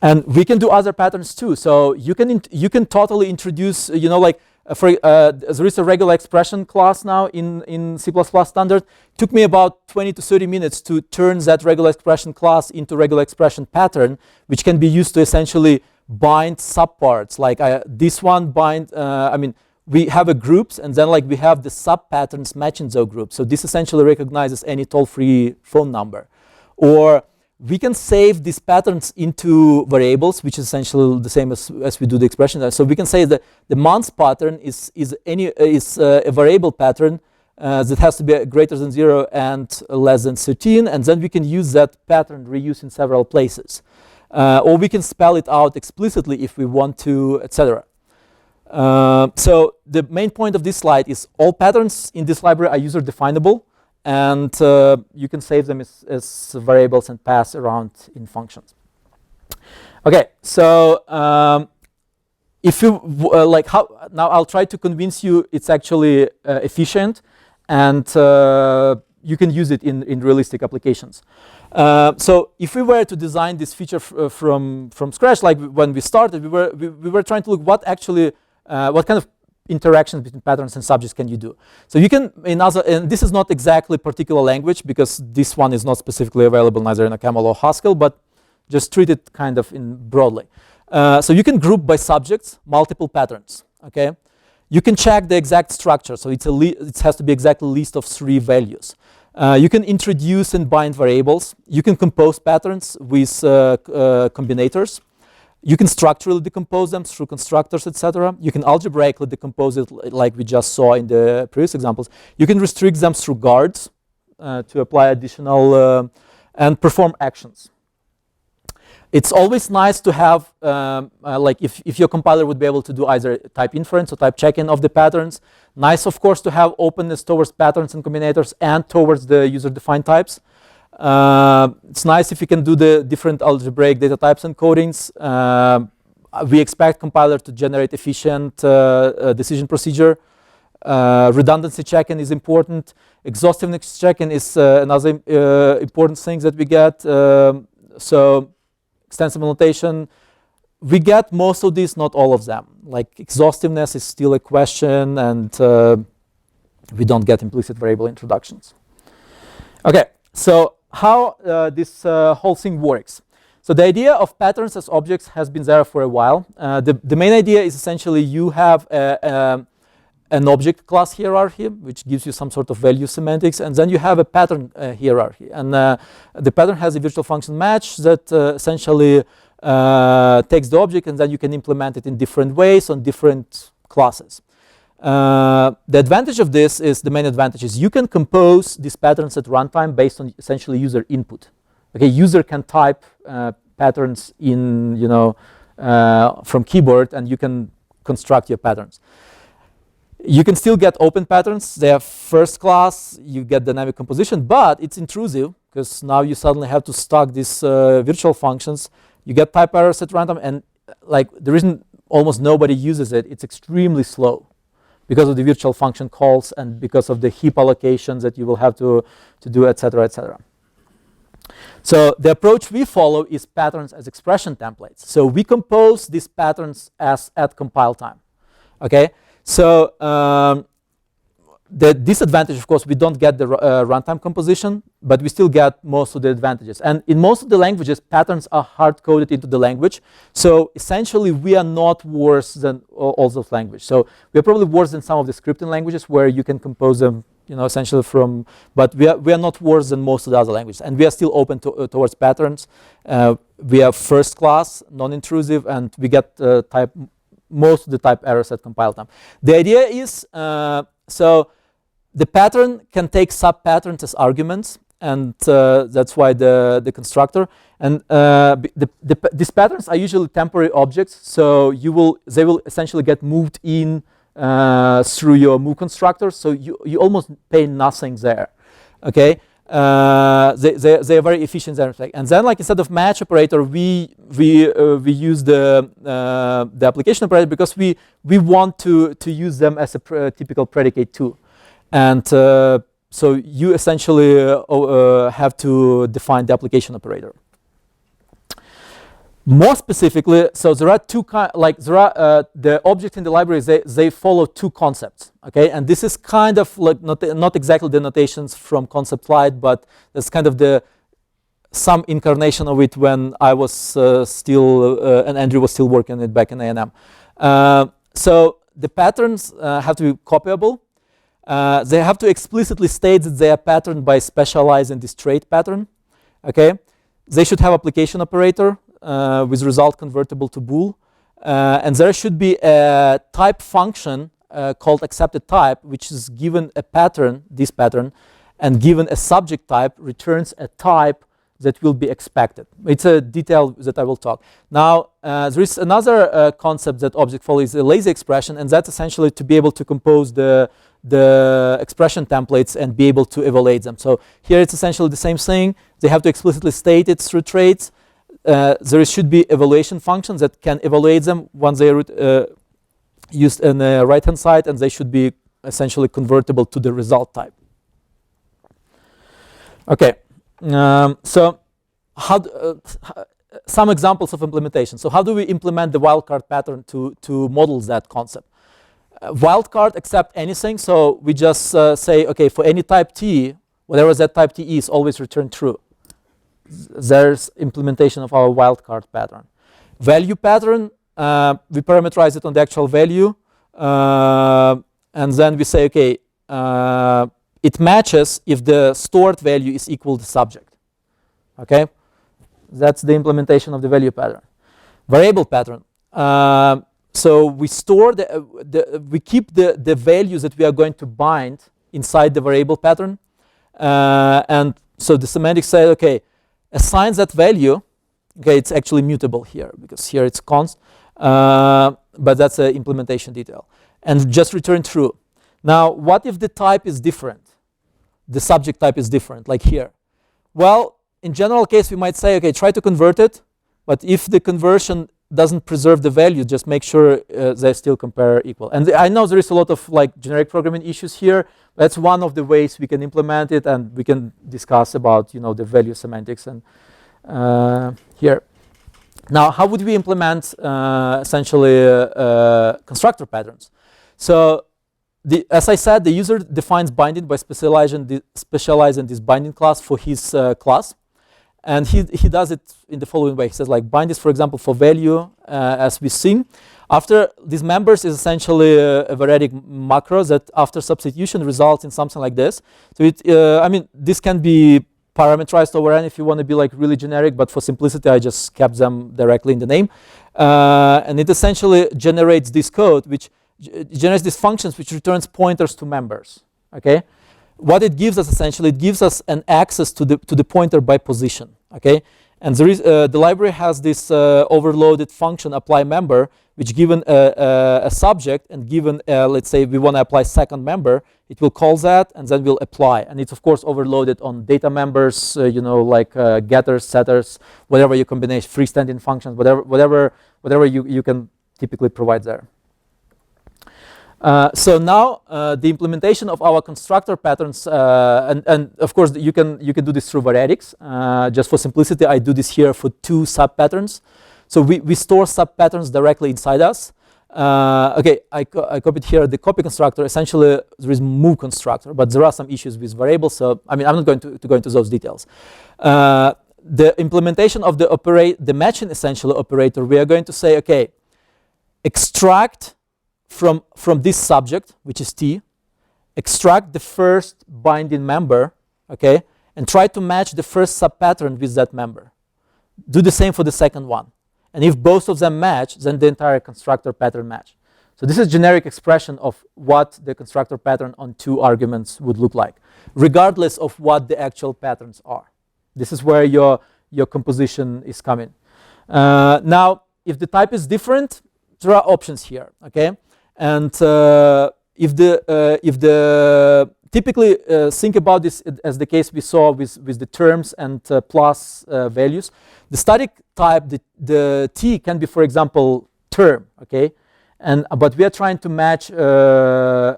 And we can do other patterns too. So you can totally introduce, you know, like there is a regular expression class now in C++ standard. It took me about 20 to 30 minutes to turn that regular expression class into regular expression pattern, which can be used to essentially bind subparts. Like this one bind, I mean, we have a groups, and then like we have the sub patterns matching those groups. So this essentially recognizes any toll-free phone number. Or we can save these patterns into variables, which is essentially the same as we do the expression. So we can say that the month pattern is a variable pattern that has to be greater than 0 and less than 13, and then we can use that pattern reuse in several places. Or we can spell it out explicitly if we want to, etc. So the main point of this slide is all patterns in this library are user definable, and you can save them as variables and pass around in functions. Okay, so if you like how now I'll try to convince you it's actually efficient, and you can use it in realistic applications. So if we were to design this feature from scratch, like when we started, we were trying to look what actually what kind of interactions between patterns and subjects can you do. So you can and this is not exactly particular language because this one is not specifically available neither in a Camel or Haskell, but just treat it kind of in broadly. So you can group by subjects multiple patterns. Okay, you can check the exact structure. So it has to be exactly a list of 3 values. You can introduce and bind variables. You can compose patterns with combinators. You can structurally decompose them through constructors, etc. You can algebraically decompose it like we just saw in the previous examples. You can restrict them through guards to apply additional and perform actions. It's always nice to have, like if your compiler would be able to do either type inference or type check-in of the patterns. Nice, of course, to have openness towards patterns and combinators and towards the user-defined types. It's nice if you can do the different algebraic data types encodings. We expect compiler to generate efficient decision procedure. Redundancy check-in is important. Exhaustiveness check-in is another important thing that we get. So extensible notation, we get most of these, not all of them. Like exhaustiveness is still a question, and we don't get implicit variable introductions. Okay, so how this whole thing works. So the idea of patterns as objects has been there for a while. The main idea is essentially you have an object class hierarchy, which gives you some sort of value semantics, and then you have a pattern hierarchy. And the pattern has a virtual function match that essentially takes the object, and then you can implement it in different ways on different classes. The advantage of this is, the main advantage is you can compose these patterns at runtime based on essentially user input. Okay, user can type patterns in, you know, from keyboard, and you can construct your patterns. You can still get open patterns. They are first class. You get dynamic composition, but it's intrusive because now you suddenly have to stack these virtual functions. You get type errors at runtime, and like the reason almost nobody uses it, it's extremely slow because of the virtual function calls and because of the heap allocations that you will have to do, etc., etc. So the approach we follow is patterns as expression templates. So we compose these patterns as at compile time. Okay. So the disadvantage, of course, we don't get the runtime composition, but we still get most of the advantages. And in most of the languages, patterns are hard-coded into the language. So essentially, we are not worse than all those languages. So we are probably worse than some of the scripting languages where you can compose them, essentially from. But we are not worse than most of the other languages, and we are still open towards patterns. We are first class, non-intrusive, and we get most of the type errors at compile time. The idea is so the pattern can take sub-patterns as arguments, and that's why the constructor. And these patterns are usually temporary objects, so they will essentially get moved in through your move constructor, so you almost pay nothing there. Okay, they are very efficient there. And then, like instead of match operator, we use the application operator because we want to use them as a typical predicate too. And so you essentially have to define the application operator. More specifically, so there are two the objects in the library. They follow two concepts. Okay, and this is kind of like not exactly the notations from concept light, but that's kind of some incarnation of it when I was still and Andrew was still working on it back in A&M. So the patterns have to be copyable. They have to explicitly state that they are patterned by specializing this trait pattern. Okay, they should have application operator with result convertible to bool, and there should be a type function called accepted type, which is given a pattern, this pattern, and given a subject type, returns a type that will be expected. It's a detail that I will talk. Now, there is another concept that object follows, a lazy expression, and that's essentially to be able to compose the expression templates and be able to evaluate them. So here it's essentially the same thing. They have to explicitly state it through traits. There should be evaluation functions that can evaluate them once they are used on the right-hand side, and they should be essentially convertible to the result type. Okay, so some examples of implementation. So how do we implement the wildcard pattern to model that concept? Wildcard accept anything, so we just say, okay, for any type T, whatever that type T is, always return true. There's implementation of our wildcard pattern. Value pattern, we parameterize it on the actual value, and then we say, okay, it matches if the stored value is equal to subject. Okay, that's the implementation of the value pattern. Variable pattern. So we store we keep the values that we are going to bind inside the variable pattern, and so the semantics say, okay, assigns that value. Okay, it's actually mutable here because here it's const, but that's an implementation detail. And just return true. Now, what if the type is different? The subject type is different, like here. Well, in general case, we might say, okay, try to convert it, but if the conversion doesn't preserve the value, just make sure they still compare equal. And I know there is a lot of like generic programming issues here. That's one of the ways we can implement it, and we can discuss about the value semantics and here. Now, how would we implement essentially constructor patterns? So, as I said, the user defines binding by specializing this binding class for his class. And he does it in the following way. He says, like, bind is, for example, for value, as we've seen. After these members is essentially a variadic macro that, after substitution, results in something like this. So I mean, this can be parameterized over n if you want to be like really generic, but for simplicity, I just kept them directly in the name. And it essentially generates this code, which generates these functions, which returns pointers to members. Okay. What it gives us essentially, it gives us an access to the pointer by position. Okay, and there is the library has this overloaded function apply member, which given a subject and given let's say we want to apply second member, it will call that and then will apply, and it's of course overloaded on data members, like getters, setters, whatever your combination, freestanding functions, whatever you can typically provide there. So now the implementation of our constructor patterns, and of course you can do this through variadics. Just for simplicity, I do this here for two sub patterns. So we store sub patterns directly inside us. Okay, I copied here the copy constructor. Essentially, there is move constructor, but there are some issues with variables. So, I mean, I'm not going to go into those details. The implementation of the matching essentially operator, we are going to say, okay, extract from this subject, which is T, extract the first binding member, okay, and try to match the first subpattern with that member. Do the same for the second one. And if both of them match, then the entire constructor pattern match. So this is generic expression of what the constructor pattern on 2 arguments would look like, regardless of what the actual patterns are. This is where your composition is coming. Now, if the type is different, there are options here, okay? And typically think about this as the case we saw with the terms and plus values. The static type, the T can be, for example, term, okay? But we are trying to match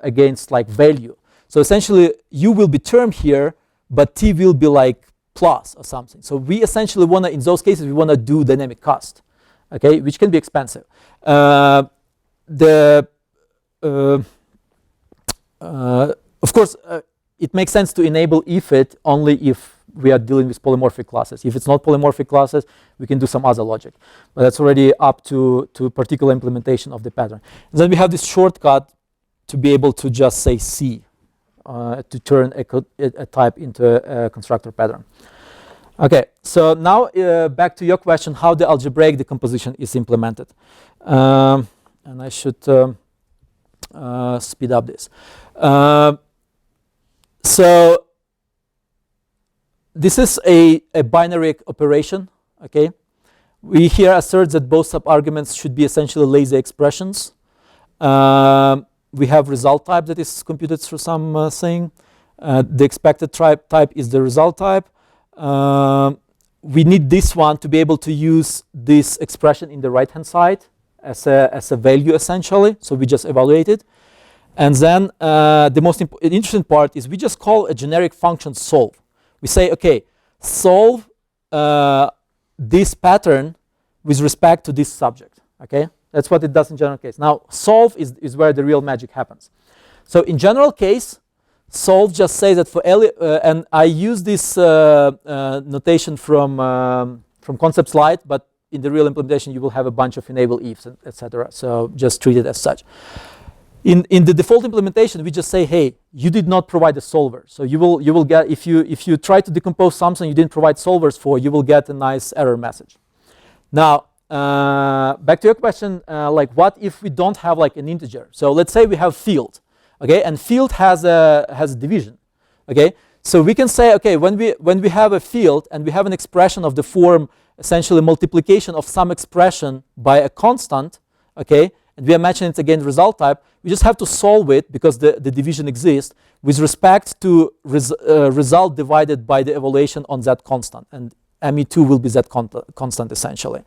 against like value. So essentially, U will be term here, but T will be like plus or something. So we essentially want to, in those cases, we want to do dynamic cast, okay, which can be expensive. Of course, it makes sense to enable ifit only if we are dealing with polymorphic classes. If it's not polymorphic classes, we can do some other logic. But that's already up to particular implementation of the pattern. And then we have this shortcut to be able to just say C, to turn a type into a constructor pattern. Okay, so now back to your question, how the algebraic decomposition is implemented. And I should speed up this. So this is a binary operation, okay? We here assert that both subarguments should be essentially lazy expressions. We have result type that is computed through some thing. The expected type is the result type. We need this one to be able to use this expression in the right-hand side as a value essentially. So we just evaluate it. And then the most interesting part is we just call a generic function solve. We say, okay, solve this pattern with respect to this subject, okay? That's what it does in general case. Now, solve is where the real magic happens. So in general case, solve just says that for and I use this notation from concept slide, but in the real implementation, you will have a bunch of enable ifs, etc. So just treat it as such. In the default implementation, we just say, hey, you did not provide a solver. So you will get, if you try to decompose something you didn't provide solvers for, you will get a nice error message. Now, back to your question, like what if we don't have like an integer? So let's say we have field, okay, and field has a division, okay. So we can say, okay, when we have a field and we have an expression of the form essentially multiplication of some expression by a constant, okay, and we are matching it again result type, we just have to solve it because the division exists with respect to result divided by the evaluation on that constant, and ME2 will be that constant essentially,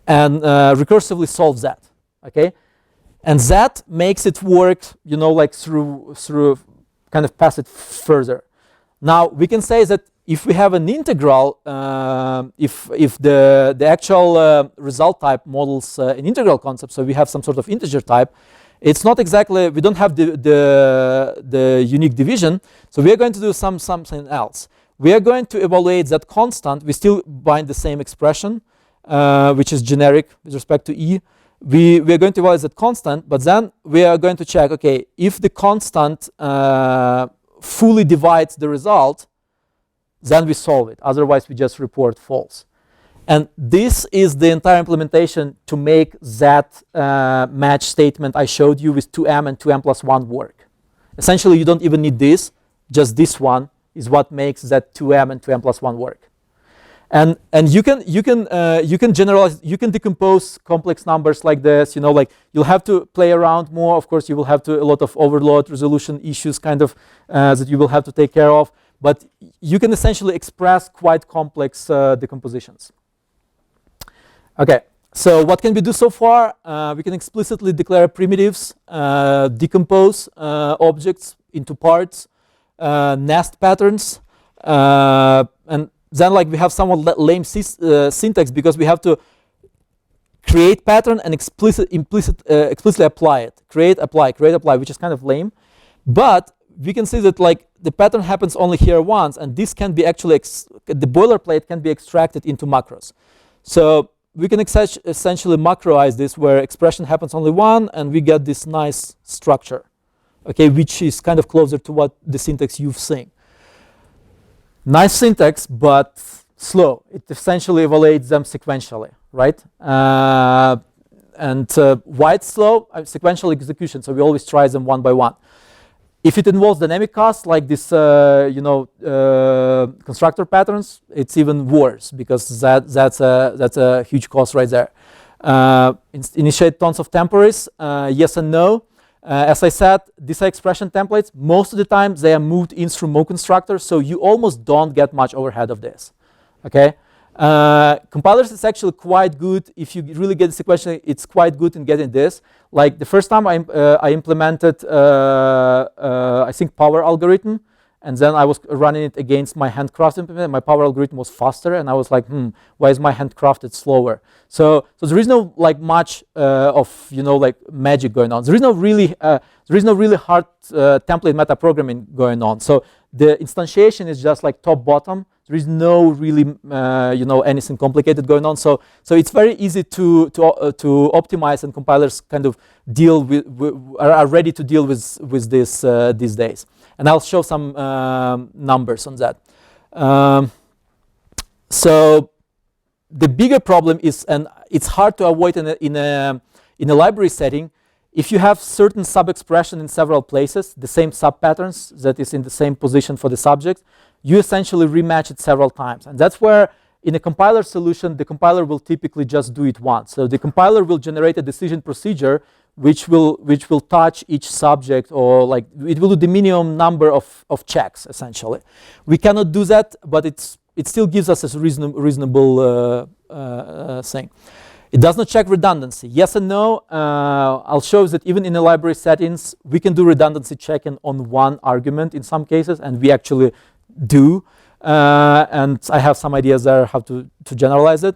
and recursively solve that, okay, and that makes it work, you know, like through kind of pass it further. Now we can say that if we have an integral, if the actual result type models an integral concept, so we have some sort of integer type, it's not exactly, we don't have the unique division, so we are going to do something else. We are going to evaluate that constant. We still bind the same expression, which is generic with respect to E. We are going to evaluate that constant, but then we are going to check, okay, if the constant fully divides the result, then we solve it. Otherwise, we just report false. And this is the entire implementation to make that match statement I showed you with 2m and 2m plus 1 work. Essentially, you don't even need this. Just this one is what makes that 2m and 2m plus 1 work. And you can generalize, you can decompose complex numbers like this. You know, like you'll have to play around more. Of course, you will have to a lot of overload resolution issues, kind of that you will have to take care of. But you can essentially express quite complex decompositions. Okay, so what can we do so far? We can explicitly declare primitives, decompose objects into parts, nest patterns, and then like we have somewhat lame syntax because we have to create pattern and explicitly apply it. Create, apply, which is kind of lame. But we can see that like the pattern happens only here once, and this can be actually, the boilerplate can be extracted into macros. So we can essentially macroize this where expression happens only one, and we get this nice structure, okay, which is kind of closer to what the syntax you've seen. Nice syntax, but slow. It essentially evaluates them sequentially, right? Why it's slow? Sequential execution, so we always try them one by one. If it involves dynamic costs like this, constructor patterns, it's even worse because that's a huge cost right there. Initiate tons of temporaries, yes and no. As I said, these are expression templates. Most of the time, they are moved in through Mo constructor, so you almost don't get much overhead of this. Okay. Compilers is actually quite good. If you really get the sequential, it's quite good in getting this. Like the first time I implemented, I think power algorithm, and then I was running it against my handcrafted implement. My power algorithm was faster, and I was like, why is my handcrafted slower? So there is no like much of like magic going on. There is no really hard template meta programming going on. So the instantiation is just like top bottom. There is no really anything complicated going on. So it's very easy to optimize, and compilers kind of deal with are ready to deal with this these days. And I'll show some numbers on that. So the bigger problem is, and it's hard to avoid in a library setting, if you have certain sub-expression in several places, the same sub-patterns that is in the same position for the subject, you essentially rematch it several times. And that's where in a compiler solution, the compiler will typically just do it once. So the compiler will generate a decision procedure which will touch each subject, or like it will do the minimum number of checks essentially. We cannot do that, but it still gives us a reasonable thing. It does not check redundancy. Yes and no. I'll show that even in the library settings, we can do redundancy checking on one argument in some cases, and we actually do. And I have some ideas there how to generalize it.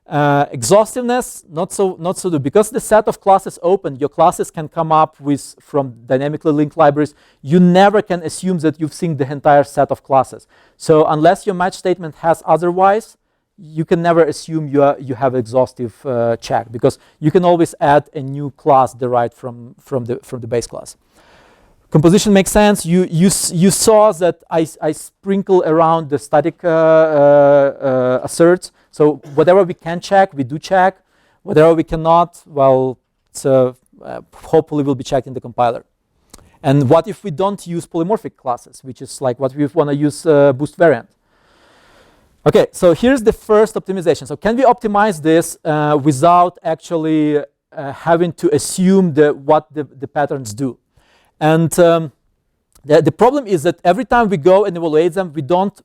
Exhaustiveness, not so good. Because the set of classes open, your classes can come up with from dynamically linked libraries. You never can assume that you've seen the entire set of classes. So unless your match statement has otherwise, you can never assume you have exhaustive check, because you can always add a new class derived from the base class. Composition makes sense. You saw that I sprinkle around the static asserts. So whatever we can check, we do check. Whatever we cannot, well, hopefully will be checked in the compiler. And what if we don't use polymorphic classes, which is like what we want to use boost variant? Okay, so here's the first optimization. So can we optimize this without actually having to assume what the patterns do? And the problem is that every time we go and evaluate them, we don't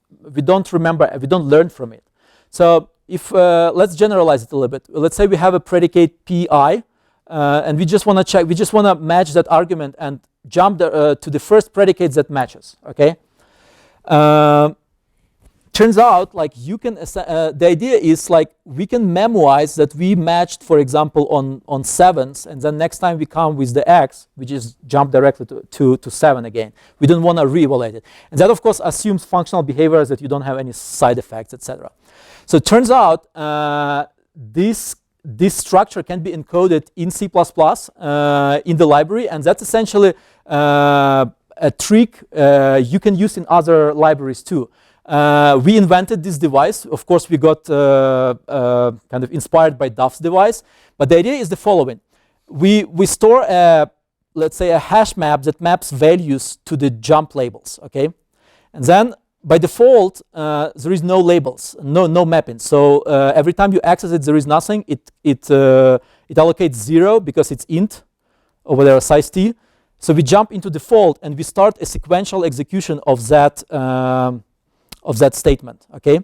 remember, we don't learn from it. So if let's generalize it a little bit. Let's say we have a predicate pi, and we just want to check, we just want to match that argument and jump to the first predicate that matches. Okay. Turns out, like you can, the idea is like we can memoize that we matched, for example, on sevens, and then next time we come with the x, we just jump directly to 7 again. We don't want to re-evaluate it. And that, of course, assumes functional behaviors that you don't have any side effects, etc. So it turns out this structure can be encoded in C++ in the library, and that's essentially a trick you can use in other libraries too. We invented this device. Of course, we got kind of inspired by Duff's device. But the idea is the following. We store, let's say, a hash map that maps values to the jump labels. Okay, and then by default, there is no labels, no mapping. So every time you access it, there is nothing. It allocates 0 because it's int over there, size t. So we jump into default and we start a sequential execution of that statement. Okay,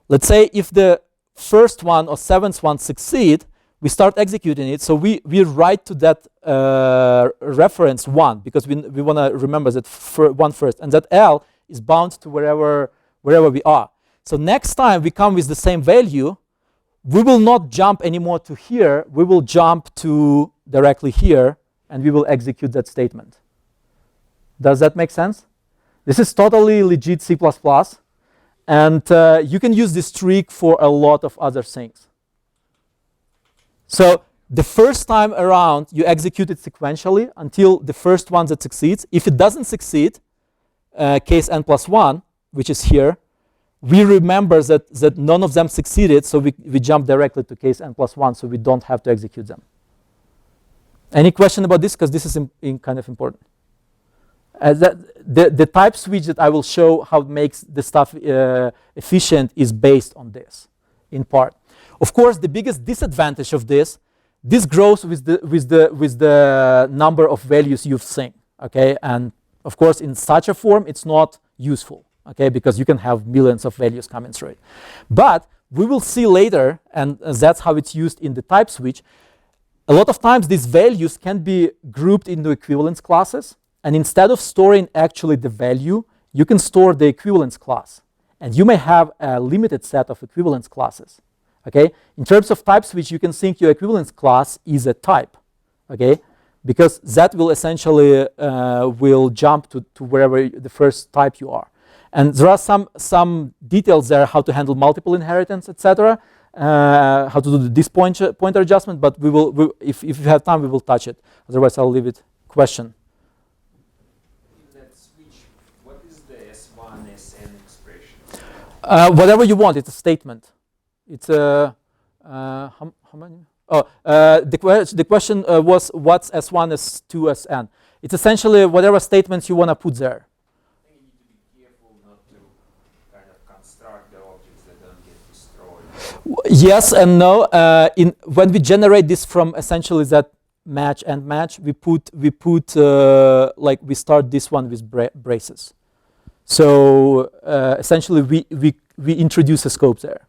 let's say if the first one or seventh one succeed, we start executing it. So we write to that reference 1 because we want to remember that 1 first, and that L is bound to wherever we are. So next time we come with the same value, we will not jump anymore to here. We will jump to directly here, and we will execute that statement. Does that make sense? This is totally legit C++, and you can use this trick for a lot of other things. So the first time around, you execute it sequentially until the first one that succeeds. If it doesn't succeed, case n+1, which is here, we remember that none of them succeeded, so we jump directly to case n+1, so we don't have to execute them. Any question about this? Because this is kind of important. The type switch that I will show how it makes the stuff efficient is based on this, in part. Of course, the biggest disadvantage of this grows with the number of values you've seen. Okay, and of course, in such a form, it's not useful. Okay, because you can have millions of values coming through it. But we will see later, and that's how it's used in the type switch. A lot of times, these values can be grouped into equivalence classes. And instead of storing actually the value, you can store the equivalence class. And you may have a limited set of equivalence classes. Okay? In terms of type switch, you can think your equivalence class is a type. Okay? Because that will essentially will jump to wherever the first type you are. And there are some details there, how to handle multiple inheritance, etc. How to do this pointer adjustment. But if you have time, we will touch it. Otherwise, I'll leave it. Question. Whatever you want, it's a statement. It's a how many? Oh, the question was what's S1, S2, Sn. It's essentially whatever statements you want to put there. I think you need to be careful not to kind of construct the objects that don't get destroyed. Yes and no. When we generate this from essentially that match and match, we put like we start this one with braces. So essentially, we introduce a scope there.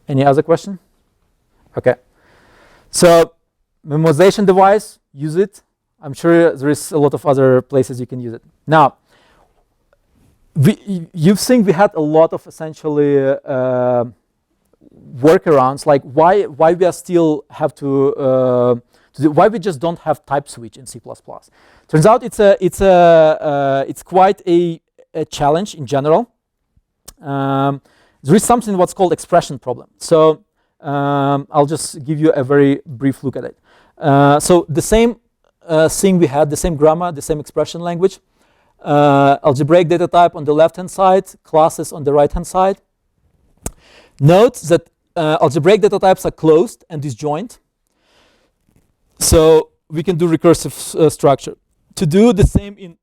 Any other question? Okay. So memorization device, use it. I'm sure there is a lot of other places you can use it. Now, you've seen we had a lot of essentially workarounds, like why we are still have to why we just don't have type switch in C++. Turns out it's quite a challenge in general. There is something what's called expression problem. So I'll just give you a very brief look at it. So the same thing we had, the same grammar, the same expression language, algebraic data type on the left-hand side, classes on the right-hand side. Note that algebraic data types are closed and disjoint. So we can do recursive structure. To do the same in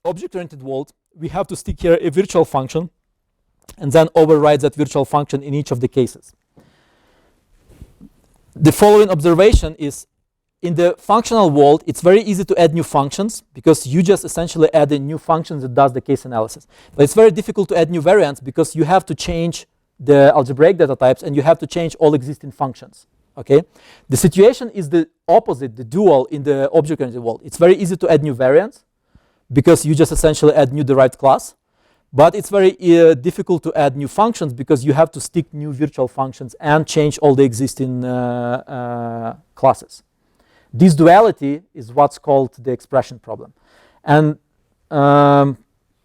object-oriented world, we have to stick here a virtual function and then override that virtual function in each of the cases. The following observation is, in the functional world, it's very easy to add new functions because you just essentially add a new function that does the case analysis. But it's very difficult to add new variants because you have to change the algebraic data types and you have to change all existing functions. Okay, the situation is the opposite, the dual in the object-oriented world. It's very easy to add new variants because you just essentially add new derived class, but it's very difficult to add new functions because you have to stick new virtual functions and change all the existing classes. This duality is what's called the expression problem, and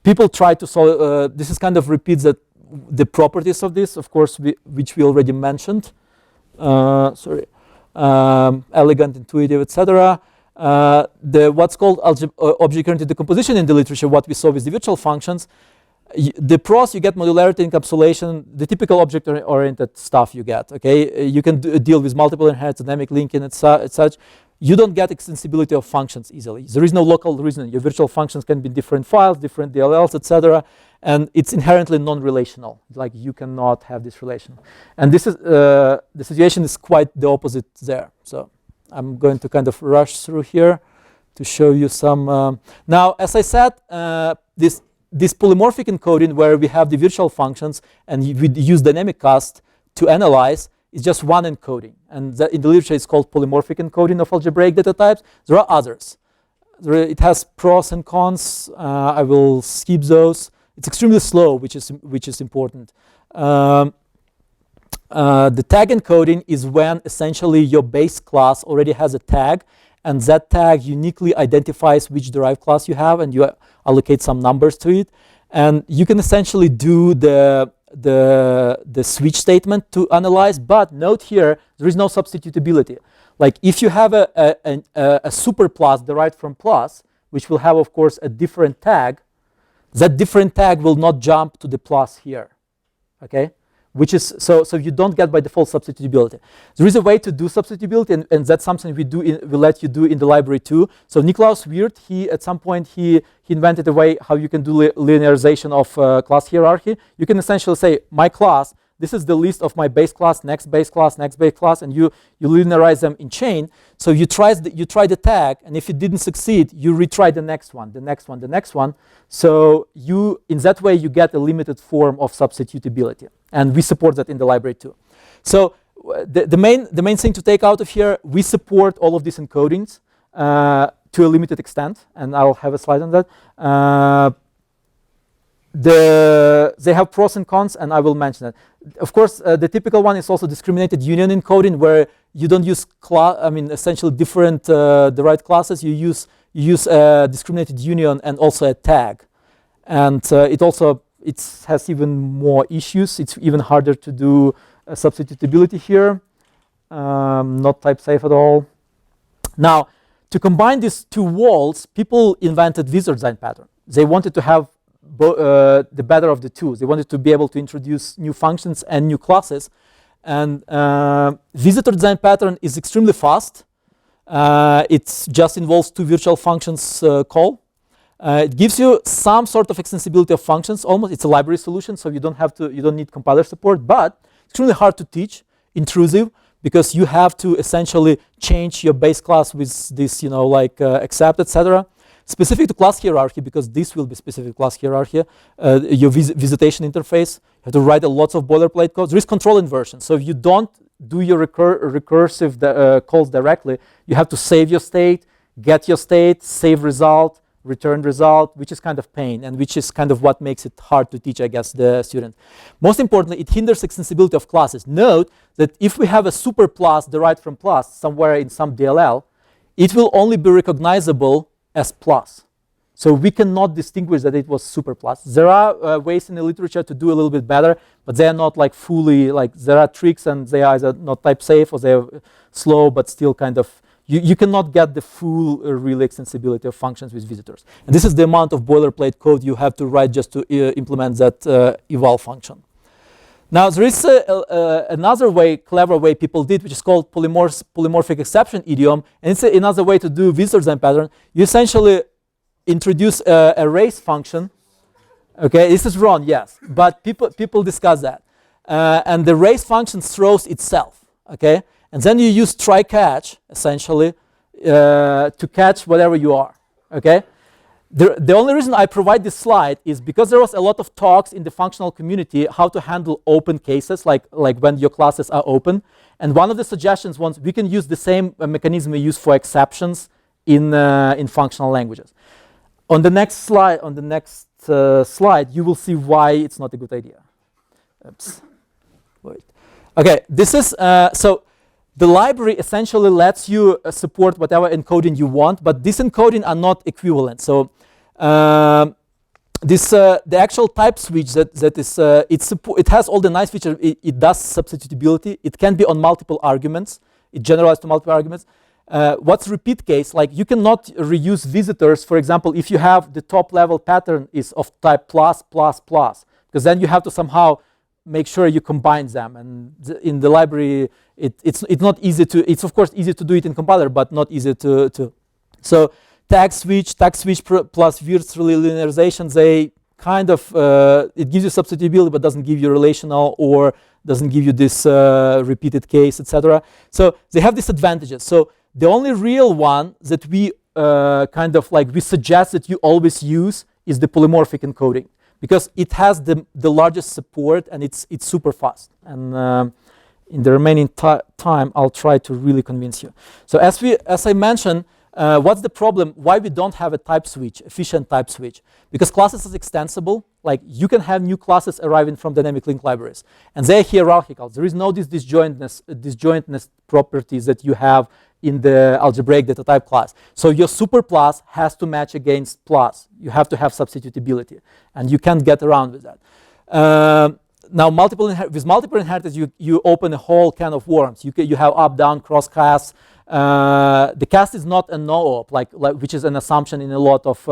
people try to solve. This is kind of repeats the properties of this, of course, which we already mentioned. Elegant, intuitive, etc. What's called object-oriented decomposition in the literature, what we saw with the virtual functions, the pros, you get modularity encapsulation, the typical object-oriented stuff you get. Okay, you can deal with multiple inheritance, dynamic linking, and such. You don't get extensibility of functions easily. There is no local reasoning. Your virtual functions can be different files, different DLLs, etc. And it's inherently non-relational. Like you cannot have this relation. And this is the situation is quite the opposite there. So I'm going to kind of rush through here to show you some. Now, as I said, this polymorphic encoding where we have the virtual functions and we use dynamic cast to analyze is just one encoding. And in the literature, it's called polymorphic encoding of algebraic data types. There are others. It has pros and cons. I will skip those. It's extremely slow, which is important. the tag encoding is when essentially your base class already has a tag, and that tag uniquely identifies which derived class you have, and you allocate some numbers to it. And you can essentially do the switch statement to analyze, but note here, there is no substitutability. Like if you have a super plus derived from plus, which will have, of course, a different tag, that different tag will not jump to the plus here, okay? Which is, so you don't get by default substitutability. There is a way to do substitutability, and that's something we let you do in the library too. So Niklaus Wirth, at some point he invented a way how you can do linearization of class hierarchy. You can essentially say, my class, this is the list of my base class, next base class, next base class, and you linearize them in chain. So you try the tag, and if it didn't succeed, you retry the next one, the next one, the next one. So in that way, you get a limited form of substitutability. And we support that in the library too. So the main thing to take out of here, we support all of these encodings to a limited extent, and I'll have a slide on that. They have pros and cons, and I will mention it. Of course, the typical one is also discriminated union encoding, where you don't use essentially different derived classes. You use discriminated union and also a tag, and it has even more issues. It's even harder to do substitutability here. Not type safe at all. Now, to combine these two walls, people invented wizard design pattern. They wanted to have the better of the two. They wanted to be able to introduce new functions and new classes. And visitor design pattern is extremely fast. It just involves two virtual functions call. It gives you some sort of extensibility of functions. Almost, it's a library solution, so you don't need compiler support. But it's really hard to teach, intrusive, because you have to essentially change your base class with this, accept, etc. Specific to class hierarchy, because this will be specific class hierarchy, your visitation interface, you have to write a lot of boilerplate code. There is control inversion. So if you don't do your recursive calls directly, you have to save your state, get your state, save result, return result, which is kind of pain, and which is kind of what makes it hard to teach, I guess, the student. Most importantly, it hinders extensibility of classes. Note that if we have a super plus derived from plus somewhere in some DLL, it will only be recognizable as plus. So we cannot distinguish that it was super plus. There are ways in the literature to do a little bit better, but they are not like fully, there are tricks, and they are either not type safe or they are slow, but still kind of, you cannot get the full real extensibility of functions with visitors. And this is the amount of boilerplate code you have to write just to implement that eval function. Now there is another way, clever way people did, which is called polymorphic exception idiom, and it's another way to do visitor design pattern. You essentially introduce a race function. Okay, this is wrong, yes, but people discuss that, and the race function throws itself. Okay, and then you use try catch essentially to catch whatever you are. Okay. The only reason I provide this slide is because there was a lot of talks in the functional community how to handle open cases, like when your classes are open. And one of the suggestions was we can use the same mechanism we use for exceptions in functional languages. On the next slide, you will see why it's not a good idea. Oops. Wait. Okay, this is so. The library essentially lets you support whatever encoding you want, but these encoding are not equivalent. So the actual type switch it has all the nice features. It does substitutability. It can be on multiple arguments. It generalizes to multiple arguments. What's repeat case? Like you cannot reuse visitors. For example, if you have the top level pattern is of type plus, because then you have to somehow make sure you combine them. And in the library, it's not easy to. It's of course easy to do it in compiler, but not easy to. So tag switch plus virtual linearization, they kind of it gives you substitutability, but doesn't give you relational or doesn't give you this repeated case, etc. So they have disadvantages. So the only real one that we we suggest that you always use is the polymorphic encoding, because it has the largest support and it's super fast. And in the remaining time, I'll try to really convince you. So as I mentioned, what's the problem? Why we don't have a type switch, efficient type switch? Because classes is extensible, like you can have new classes arriving from dynamic link libraries, and they're hierarchical. There is no disjointness properties that you have in the algebraic data type class. So your super plus has to match against plus. You have to have substitutability, and you can't get around with that. Now, with multiple inheritance, you open a whole can of worms. You have up, down, cross cast. The cast is not a no-op, which is an assumption in a lot of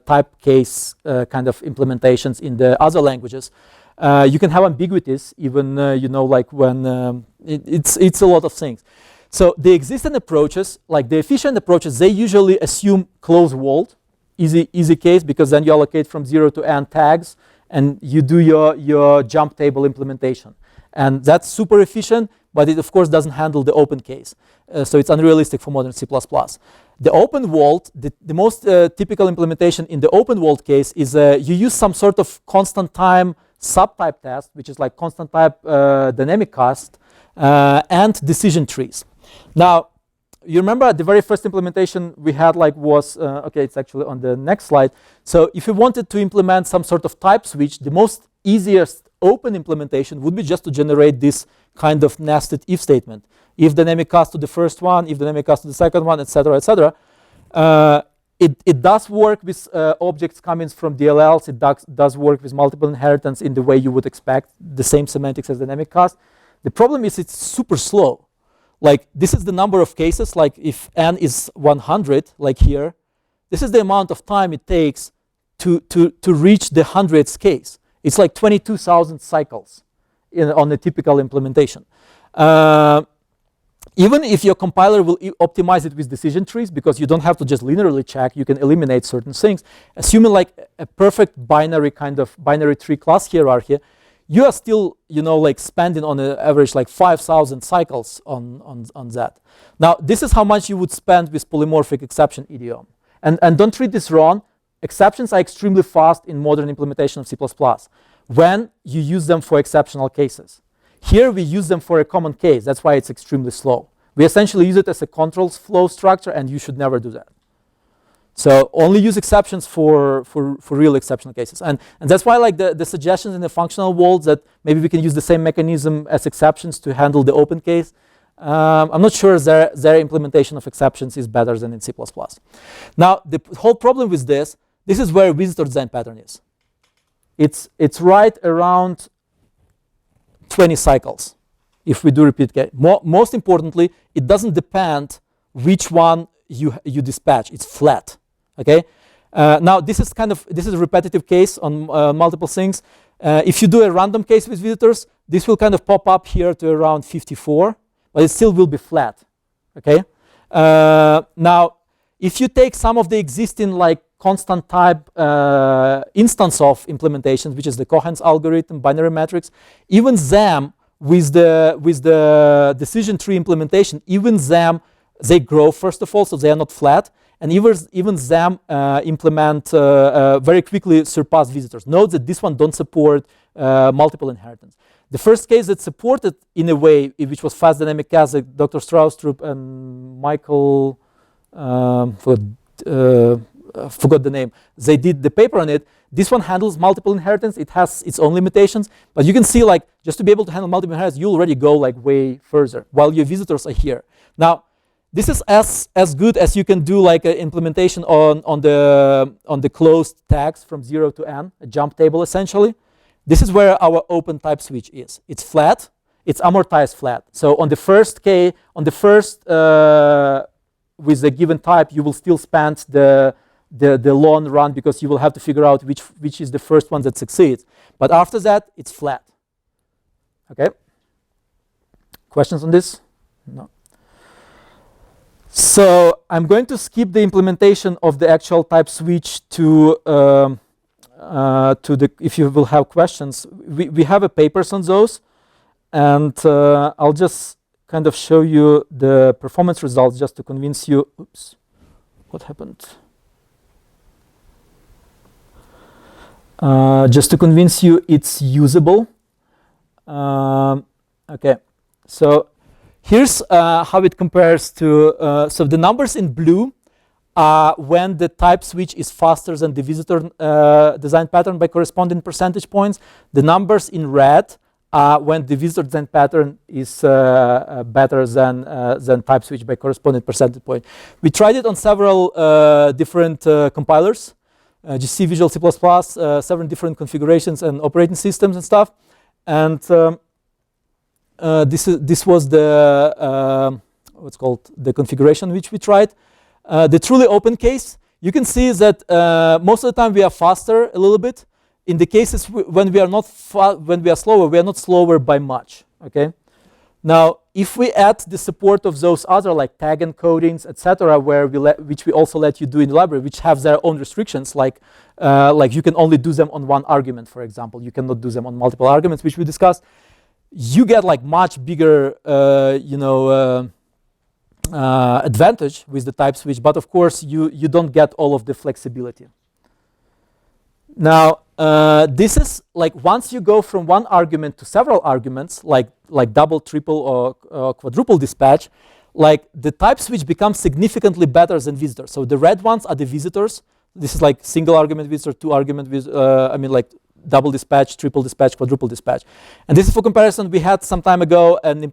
type case kind of implementations in the other languages. You can have ambiguities, even like when it's a lot of things. So the existing approaches, like the efficient approaches, they usually assume closed world, easy case, because then you allocate from 0 to n tags, and you do your jump table implementation. And that's super efficient, but it of course doesn't handle the open case. So it's unrealistic for modern C++. The open world, the most typical implementation in the open world case is you use some sort of constant time subtype test, which is like constant type dynamic cast, and decision trees. Now, you remember the very first implementation we had was, okay, it's actually on the next slide. So if you wanted to implement some sort of type switch, the most easiest open implementation would be just to generate this kind of nested if statement. If dynamic cast to the first one, if dynamic cast to the second one, etc., etc. It does work with objects coming from DLLs. It does work with multiple inheritance in the way you would expect, the same semantics as dynamic cast. The problem is it's super slow. Like this is the number of cases, like if n is 100, like here, this is the amount of time it takes to reach the 100th case. It's like 22,000 cycles on a typical implementation. Even if your compiler will optimize it with decision trees, because you don't have to just linearly check, you can eliminate certain things. Assuming like a perfect binary tree class hierarchy, you are still, like spending on an average like 5,000 cycles on that. Now, this is how much you would spend with polymorphic exception idiom. And don't treat this wrong. Exceptions are extremely fast in modern implementation of C++ when you use them for exceptional cases. Here we use them for a common case. That's why it's extremely slow. We essentially use it as a controls flow structure, and you should never do that. So only use exceptions for real exceptional cases. And that's why like the suggestions in the functional world that maybe we can use the same mechanism as exceptions to handle the open case. I'm not sure their implementation of exceptions is better than in C++. Now, the whole problem with this is where visitor design pattern is. It's right around 20 cycles if we do repeat case. Most importantly, it doesn't depend which one you dispatch. It's flat. Okay. Now this is a repetitive case on multiple things. If you do a random case with visitors, this will kind of pop up here to around 54, but it still will be flat. Okay. Now, if you take some of the existing like constant type instance of implementations, which is the Cohen's algorithm, binary matrix, even them with the decision tree implementation, even them they grow first of all, so they are not flat. And even them implement very quickly surpass visitors. Note that this one don't support multiple inheritance. The first case that supported in a way, which was fast dynamic cast, Dr. Strausstrup and Michael, forgot the name. They did the paper on it. This one handles multiple inheritance. It has its own limitations, but you can see like just to be able to handle multiple inheritance, you already go like way further while your visitors are here. Now, this is as good as you can do like an implementation on the closed tags from 0 to n, a jump table essentially. This is where our open type switch is. It's flat, it's amortized flat. So on the first with the given type, you will still spend the long run because you will have to figure out which is the first one that succeeds. But after that, it's flat. Okay. Questions on this? No. So I'm going to skip the implementation of the actual type switch to the, if you will have questions. We have a papers on those, and I'll just kind of show you the performance results just to convince you. Oops, what happened? Just to convince you it's usable. Okay, so here's how it compares to, so the numbers in blue when the type switch is faster than the visitor design pattern by corresponding percentage points. The numbers in red are when the visitor design pattern is better than type switch by corresponding percentage point. We tried it on several different compilers, GC, Visual C++, 7 different configurations and operating systems and stuff. And this was the what's called the configuration which we tried. The truly open case, you can see that most of the time we are faster a little bit. In the cases when we are not when we are slower, we are not slower by much. Okay. Now, if we add the support of those other like tag encodings, etc., which we also let you do in the library, which have their own restrictions, like you can only do them on one argument, for example. You cannot do them on multiple arguments, which we discussed. You get like much bigger, advantage with the type switch, but of course you don't get all of the flexibility. Now, this is like once you go from one argument to several arguments, like double, triple, or quadruple dispatch, like the type switch becomes significantly better than visitors. So the red ones are the visitors. This is like single argument visitor, 2 argument visitor, like double dispatch, triple dispatch, quadruple dispatch. And this is for comparison. We had some time ago an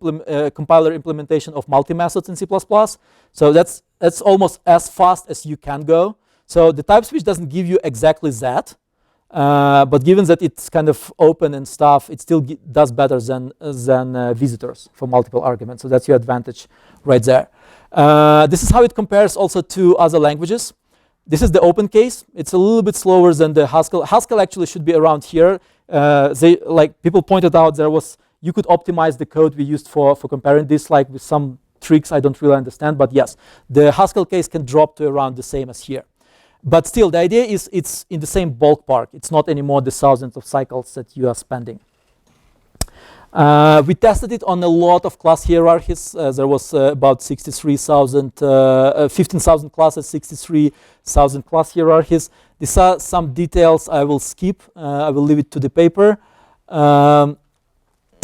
compiler implementation of multi-methods in C++. So that's almost as fast as you can go. So the type switch doesn't give you exactly that. But given that it's kind of open and stuff, it still does better than visitors for multiple arguments. So that's your advantage right there. This is how it compares also to other languages. This is the open case. It's a little bit slower than the Haskell. Haskell actually should be around here. People pointed out you could optimize the code we used for comparing this, like with some tricks I don't really understand. But yes, the Haskell case can drop to around the same as here. But still, the idea is it's in the same ballpark. It's not anymore the thousands of cycles that you are spending. We tested it on a lot of class hierarchies. There was about 15,000 classes, 63,000 class hierarchies. These are some details I will skip. I will leave it to the paper.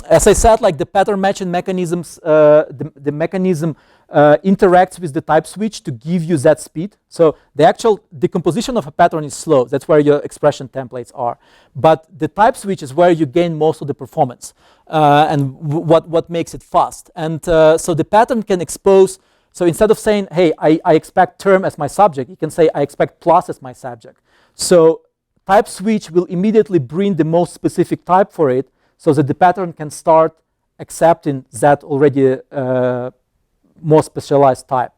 As I said, like the pattern matching mechanisms, the mechanism interacts with the type switch to give you that speed. So the actual decomposition of a pattern is slow. That's where your expression templates are. But the type switch is where you gain most of the performance and what makes it fast. And so the pattern can expose. So instead of saying, hey, I expect term as my subject, you can say I expect plus as my subject. So type switch will immediately bring the most specific type for it, so that the pattern can start accepting that already more specialized type.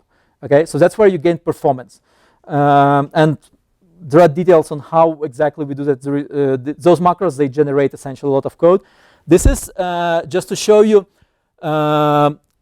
Okay, so that's where you gain performance. And there are details on how exactly we do that. Those macros, they generate essentially a lot of code. This is just to show you,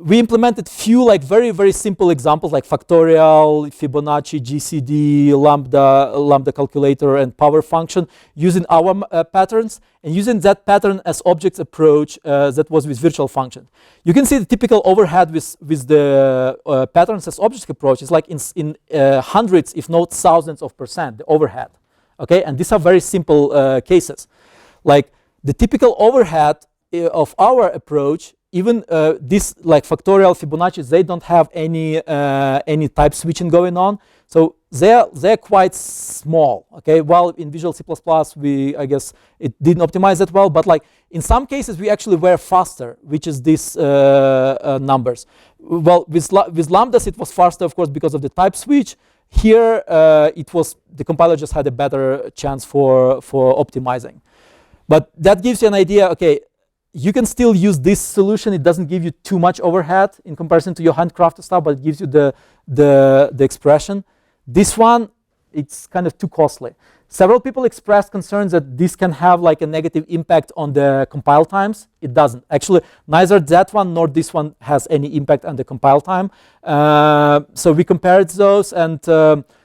we implemented few like very, very simple examples like factorial, Fibonacci, GCD, lambda calculator, and power function using our patterns and using that pattern as objects approach that was with virtual function. You can see the typical overhead with the patterns as objects approach is like in hundreds, if not thousands of %, the overhead. Okay, and these are very simple cases. Like the typical overhead of our approach, even this like factorial Fibonacci, they don't have any type switching going on, so they're quite small. Okay, while in Visual C++, I guess it didn't optimize that well, but like in some cases we actually were faster, which is these numbers. Well, with lambdas it was faster, of course, because of the type switch. Here it was the compiler just had a better chance for optimizing, but that gives you an idea. Okay, you can still use this solution. It doesn't give you too much overhead in comparison to your handcrafted stuff, but it gives you the expression. This one, it's kind of too costly. Several people expressed concerns that this can have like a negative impact on the compile times. It doesn't. Actually, neither that one nor this one has any impact on the compile time. So we compared those, and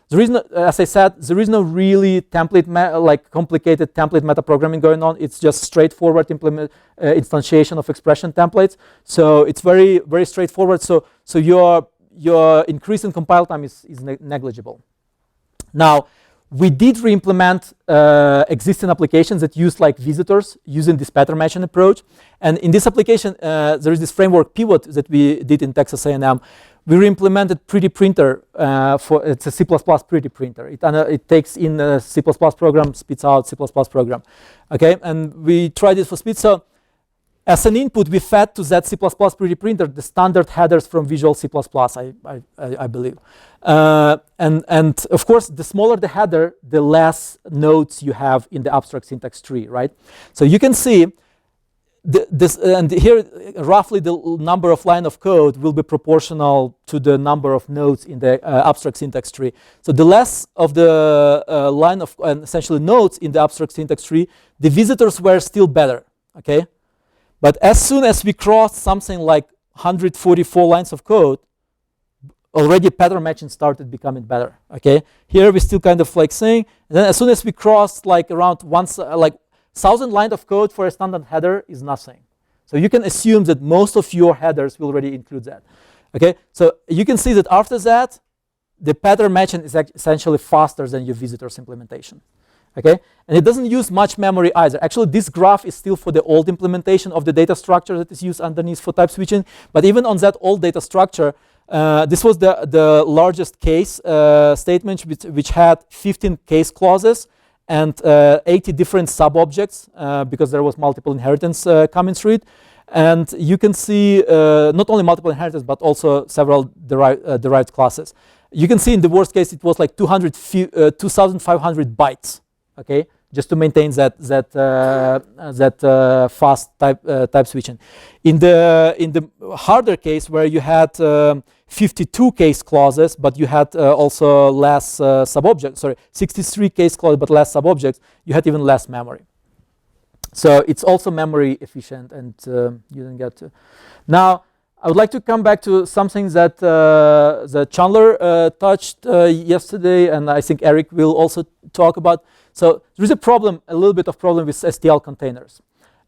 there is no, as I said, there is no really complicated template metaprogramming going on. It's just straightforward instantiation of expression templates. So it's very, very straightforward. So your increase in compile time is negligible. Now, we did re-implement existing applications that use like visitors using this pattern matching approach. And in this application, there is this framework pivot that we did in Texas A&M. we re-implemented pretty printer it's a C++ pretty printer. It takes in a C++ program, spits out C++ program. Okay, and we tried it for speed. So as an input, we fed to that C++ pretty printer the standard headers from Visual C++, I believe. And of course, the smaller the header, the less nodes you have in the abstract syntax tree, right? So you can see and here roughly the number of line of code will be proportional to the number of nodes in the abstract syntax tree. So the less of the line of essentially nodes in the abstract syntax tree, the visitors were still better, okay? But as soon as we crossed something like 144 lines of code, already pattern matching started becoming better, okay? Here we still kind of like saying, and then as soon as we crossed like around 1,000 lines of code for a standard header is nothing. So you can assume that most of your headers will already include that. Okay, so you can see that after that, the pattern matching is essentially faster than your visitors implementation. Okay, and it doesn't use much memory either. Actually, this graph is still for the old implementation of the data structure that is used underneath for type switching. But even on that old data structure, this was the largest case statement which had 15 case clauses and 80 different sub-objects because there was multiple inheritance coming through it. And you can see not only multiple inheritance, but also several derived classes. You can see in the worst case, it was like 2,500 bytes, okay, just to maintain that fast type switching. In the harder case, where you had 52 case clauses, but you had also less sub-objects, 63 case clauses, but less sub-objects, you had even less memory. So it's also memory efficient, and you didn't get to. Now, I would like to come back to something that Chandler touched yesterday, and I think Eric will also talk about. So there is a little bit of problem with STL containers.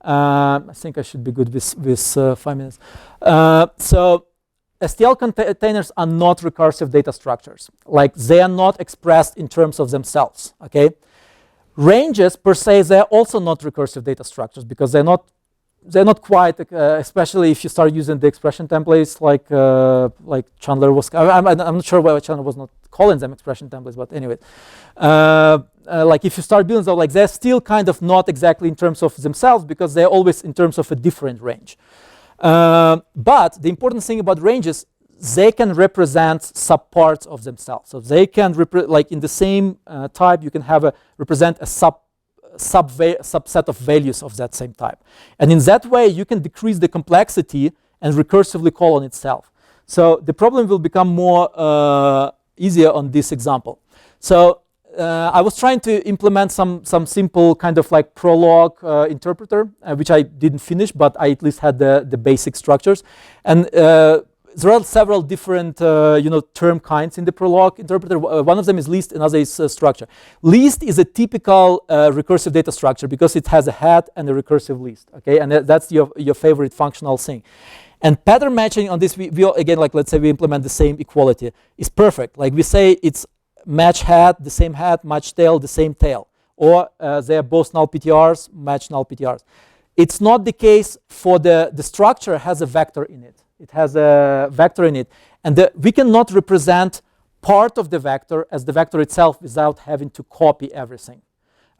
I think I should be good with 5 minutes. So STL containers are not recursive data structures. Like, they are not expressed in terms of themselves, okay? Ranges per se, they're also not recursive data structures because they're not quite, especially if you start using the expression templates like Chandler was. I'm not sure why Chandler was not calling them expression templates, but anyway, like if you start building them, like they're still kind of not exactly in terms of themselves because they're always in terms of a different range. But the important thing about ranges, they can represent subparts of themselves. So they can like in the same type, you can have represent a subset of values of that same type. And in that way, you can decrease the complexity and recursively call on itself. So the problem will become more easier on this example. So I was trying to implement some simple kind of like Prolog interpreter, which I didn't finish, but I at least had the basic structures. And there are several different term kinds in the Prolog interpreter. One of them is list, another is structure. List is a typical recursive data structure because it has a head and a recursive list, okay? And that's your favorite functional thing. And pattern matching on this, we again, like let's say we implement the same equality, is perfect. Like we say it's match head, the same head, match tail, the same tail. Or they are both null PTRs, match null PTRs. It's not the case for the structure has a vector in it. It has a vector in it. And we cannot represent part of the vector as the vector itself without having to copy everything.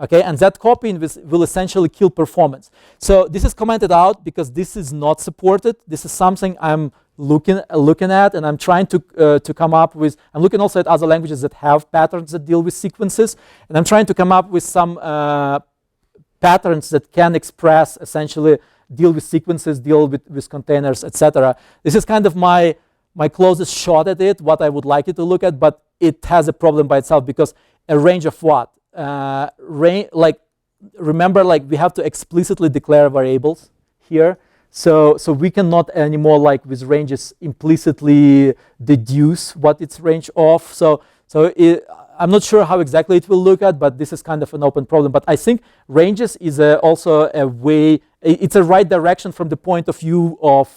Okay, and that copying will essentially kill performance. So this is commented out because this is not supported. This is something I'm looking at, and I'm trying to come up with. I'm looking also at other languages that have patterns that deal with sequences, and I'm trying to come up with some patterns that can express, essentially deal with sequences, deal with containers, etc. This is kind of my closest shot at it, what I would like it to look at, but it has a problem by itself because a range of what? Like remember, like we have to explicitly declare variables here, so we cannot anymore, like with ranges, implicitly deduce what its range of. So I'm not sure how exactly it will look at, but this is kind of an open problem. But I think ranges is also a way. It's a right direction from the point of view of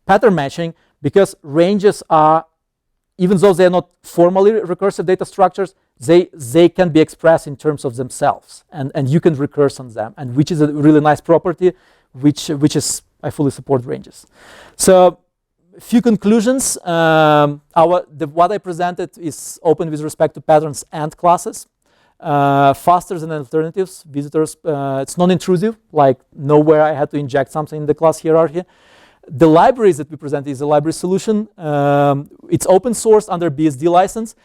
pattern matching, because ranges are, even though they are not formally recursive data structures, they can be expressed in terms of themselves, and you can recurse on them, and which is a really nice property, which is I fully support ranges. So few conclusions. What I presented is open with respect to patterns and classes. Faster than alternatives. Visitors, it's non-intrusive, like nowhere I had to inject something in the class hierarchy. The libraries that we present is a library solution. It's open source under BSD license.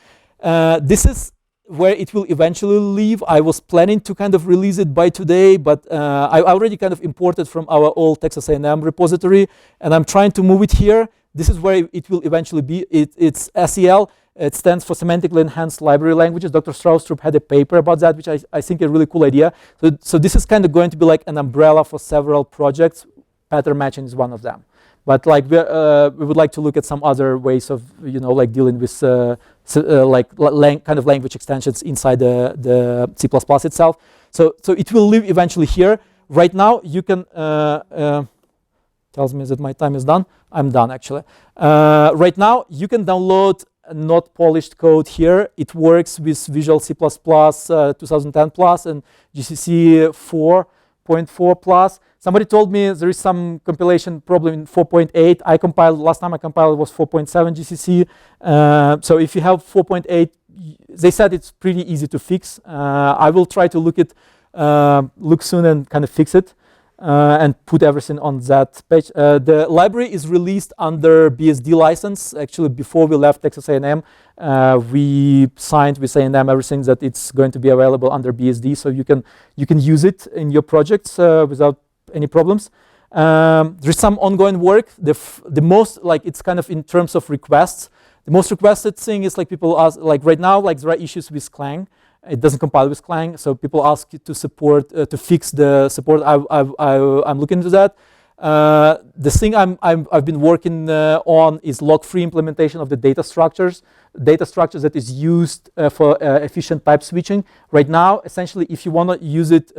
This is where it will eventually live. I was planning to kind of release it by today, but I already kind of imported from our old Texas A&M repository, and I'm trying to move it here. This is where it will eventually be. It's SEL. It stands for Semantically Enhanced Library Languages. Dr. Straustrup had a paper about that, which I think is a really cool idea. So this is kind of going to be like an umbrella for several projects. Pattern matching is one of them. But like we would like to look at some other ways of, like dealing with kind of language extensions inside the C++ itself. So it will live eventually here. Right now, you can tells me that my time is done. I'm done actually. Right now, you can download not polished code here. It works with Visual C++ 2010 plus and GCC 4.4 plus. Somebody told me there is some compilation problem in 4.8. Last time I compiled was 4.7 GCC. So if you have 4.8, they said it's pretty easy to fix. I will try to look soon and kind of fix it. And put everything on that page. The library is released under BSD license. Actually, before we left Texas A&M, we signed with A&M everything that it's going to be available under BSD, so you can use it in your projects without any problems. There's some ongoing work. The most, like, it's kind of in terms of requests. The most requested thing is like people ask, like right now, like there are issues with Clang. It doesn't compile with Clang, so people ask you to support to fix the support. I'm looking into that. The thing I've been working on is log-free implementation of the data structures that is used for efficient type switching. Right now, essentially, if you want to use it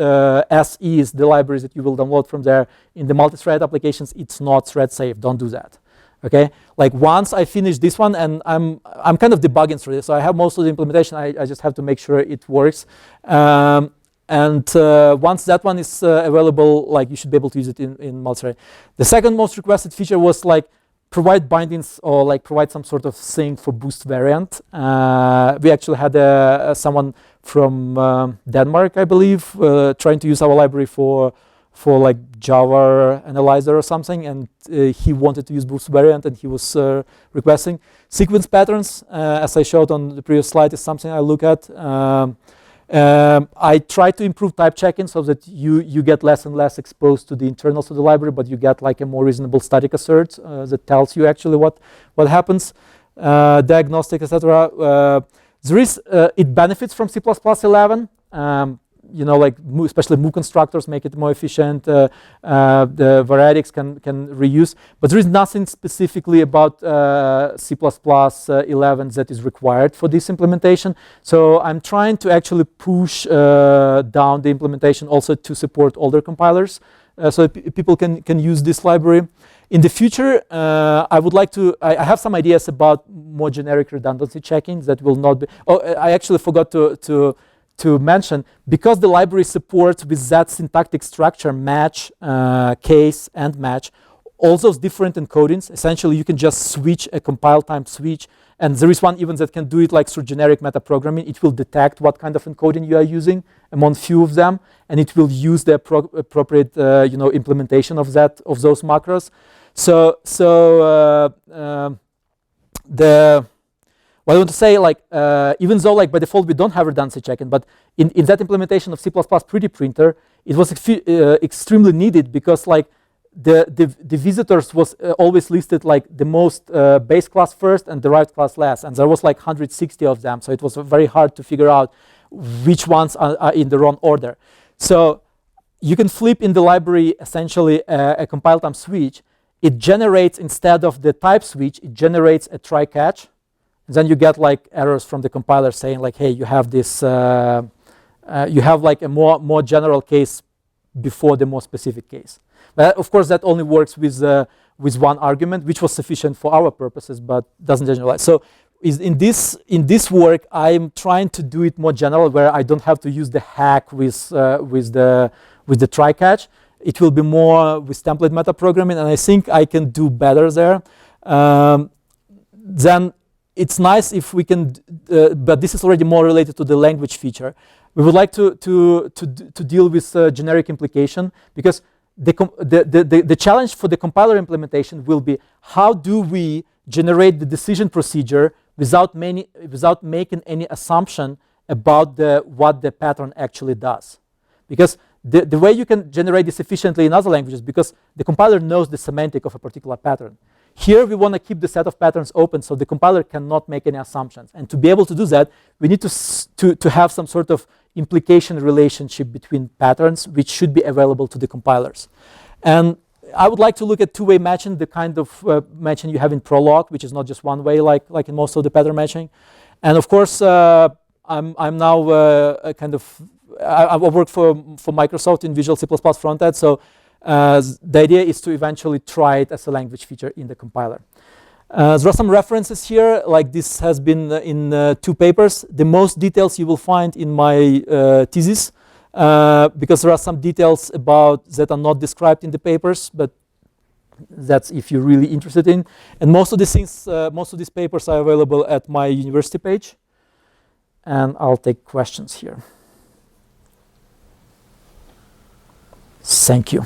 as is, the libraries that you will download from there in the multi-thread applications, it's not thread safe. Don't do that. Okay, like once I finish this one, and I'm kind of debugging through this, so I have most of the implementation. I just have to make sure it works. And once that one is available, like you should be able to use it in multi-thread. The second most requested feature was like provide bindings or like provide some sort of thing for boost variant. We actually had someone from Denmark, I believe, trying to use our library for like Java analyzer or something, and he wanted to use boost variant, and he was requesting sequence patterns, as I showed on the previous slide, is something I look at. I try to improve type checking so that you get less and less exposed to the internals of the library, but you get like a more reasonable static assert that tells you actually what happens, diagnostic, etc. It benefits from C++ 11. Like especially Mu constructors make it more efficient. The variadics can reuse, but there is nothing specifically about C++ 11 that is required for this implementation. So I'm trying to actually push down the implementation also to support older compilers, so people can use this library. In the future, I would like to. I have some ideas about more generic redundancy checking that will not be. Oh, I actually forgot to mention, because the library supports with that syntactic structure match, case, and match, all those different encodings. Essentially, you can just switch a compile time switch, and there is one even that can do it like through generic metaprogramming. It will detect what kind of encoding you are using among few of them, and it will use the appropriate implementation of those macros. What I want to say, like, even though like by default we don't have redundancy checking, but in that implementation of C++ pretty printer, it was extremely needed, because like the visitors was always listed like the most base class first and derived class last, and there was like 160 of them, so it was very hard to figure out which ones are in the wrong order. So you can flip in the library essentially a compile time switch. It generates, instead of the type switch, it generates a try catch. Then you get like errors from the compiler saying like, hey, you have this, you have like a more general case before the more specific case. But of course, that only works with one argument, which was sufficient for our purposes, but doesn't generalize. So in this work, I'm trying to do it more general, where I don't have to use the hack with the try catch. It will be more with template metaprogramming, and I think I can do better there. then it's nice if we can, but this is already more related to the language feature. We would like to deal with generic implication, because the challenge for the compiler implementation will be, how do we generate the decision procedure without making any assumption about what the pattern actually does. Because the way you can generate this efficiently in other languages, because the compiler knows the semantic of a particular pattern. Here we want to keep the set of patterns open, so the compiler cannot make any assumptions. And to be able to do that, we need to have some sort of implication relationship between patterns, which should be available to the compilers. And I would like to look at two-way matching, the kind of matching you have in Prolog, which is not just one way like in most of the pattern matching. And of course, I'm now I work for Microsoft in Visual C++ frontend, so the idea is to eventually try it as a language feature in the compiler. There are some references here, like this has been in 2 papers. The most details you will find in my thesis, because there are some details about that are not described in the papers, but that's if you're really interested in. And most of these things, most of these papers are available at my university page. And I'll take questions here. Thank you.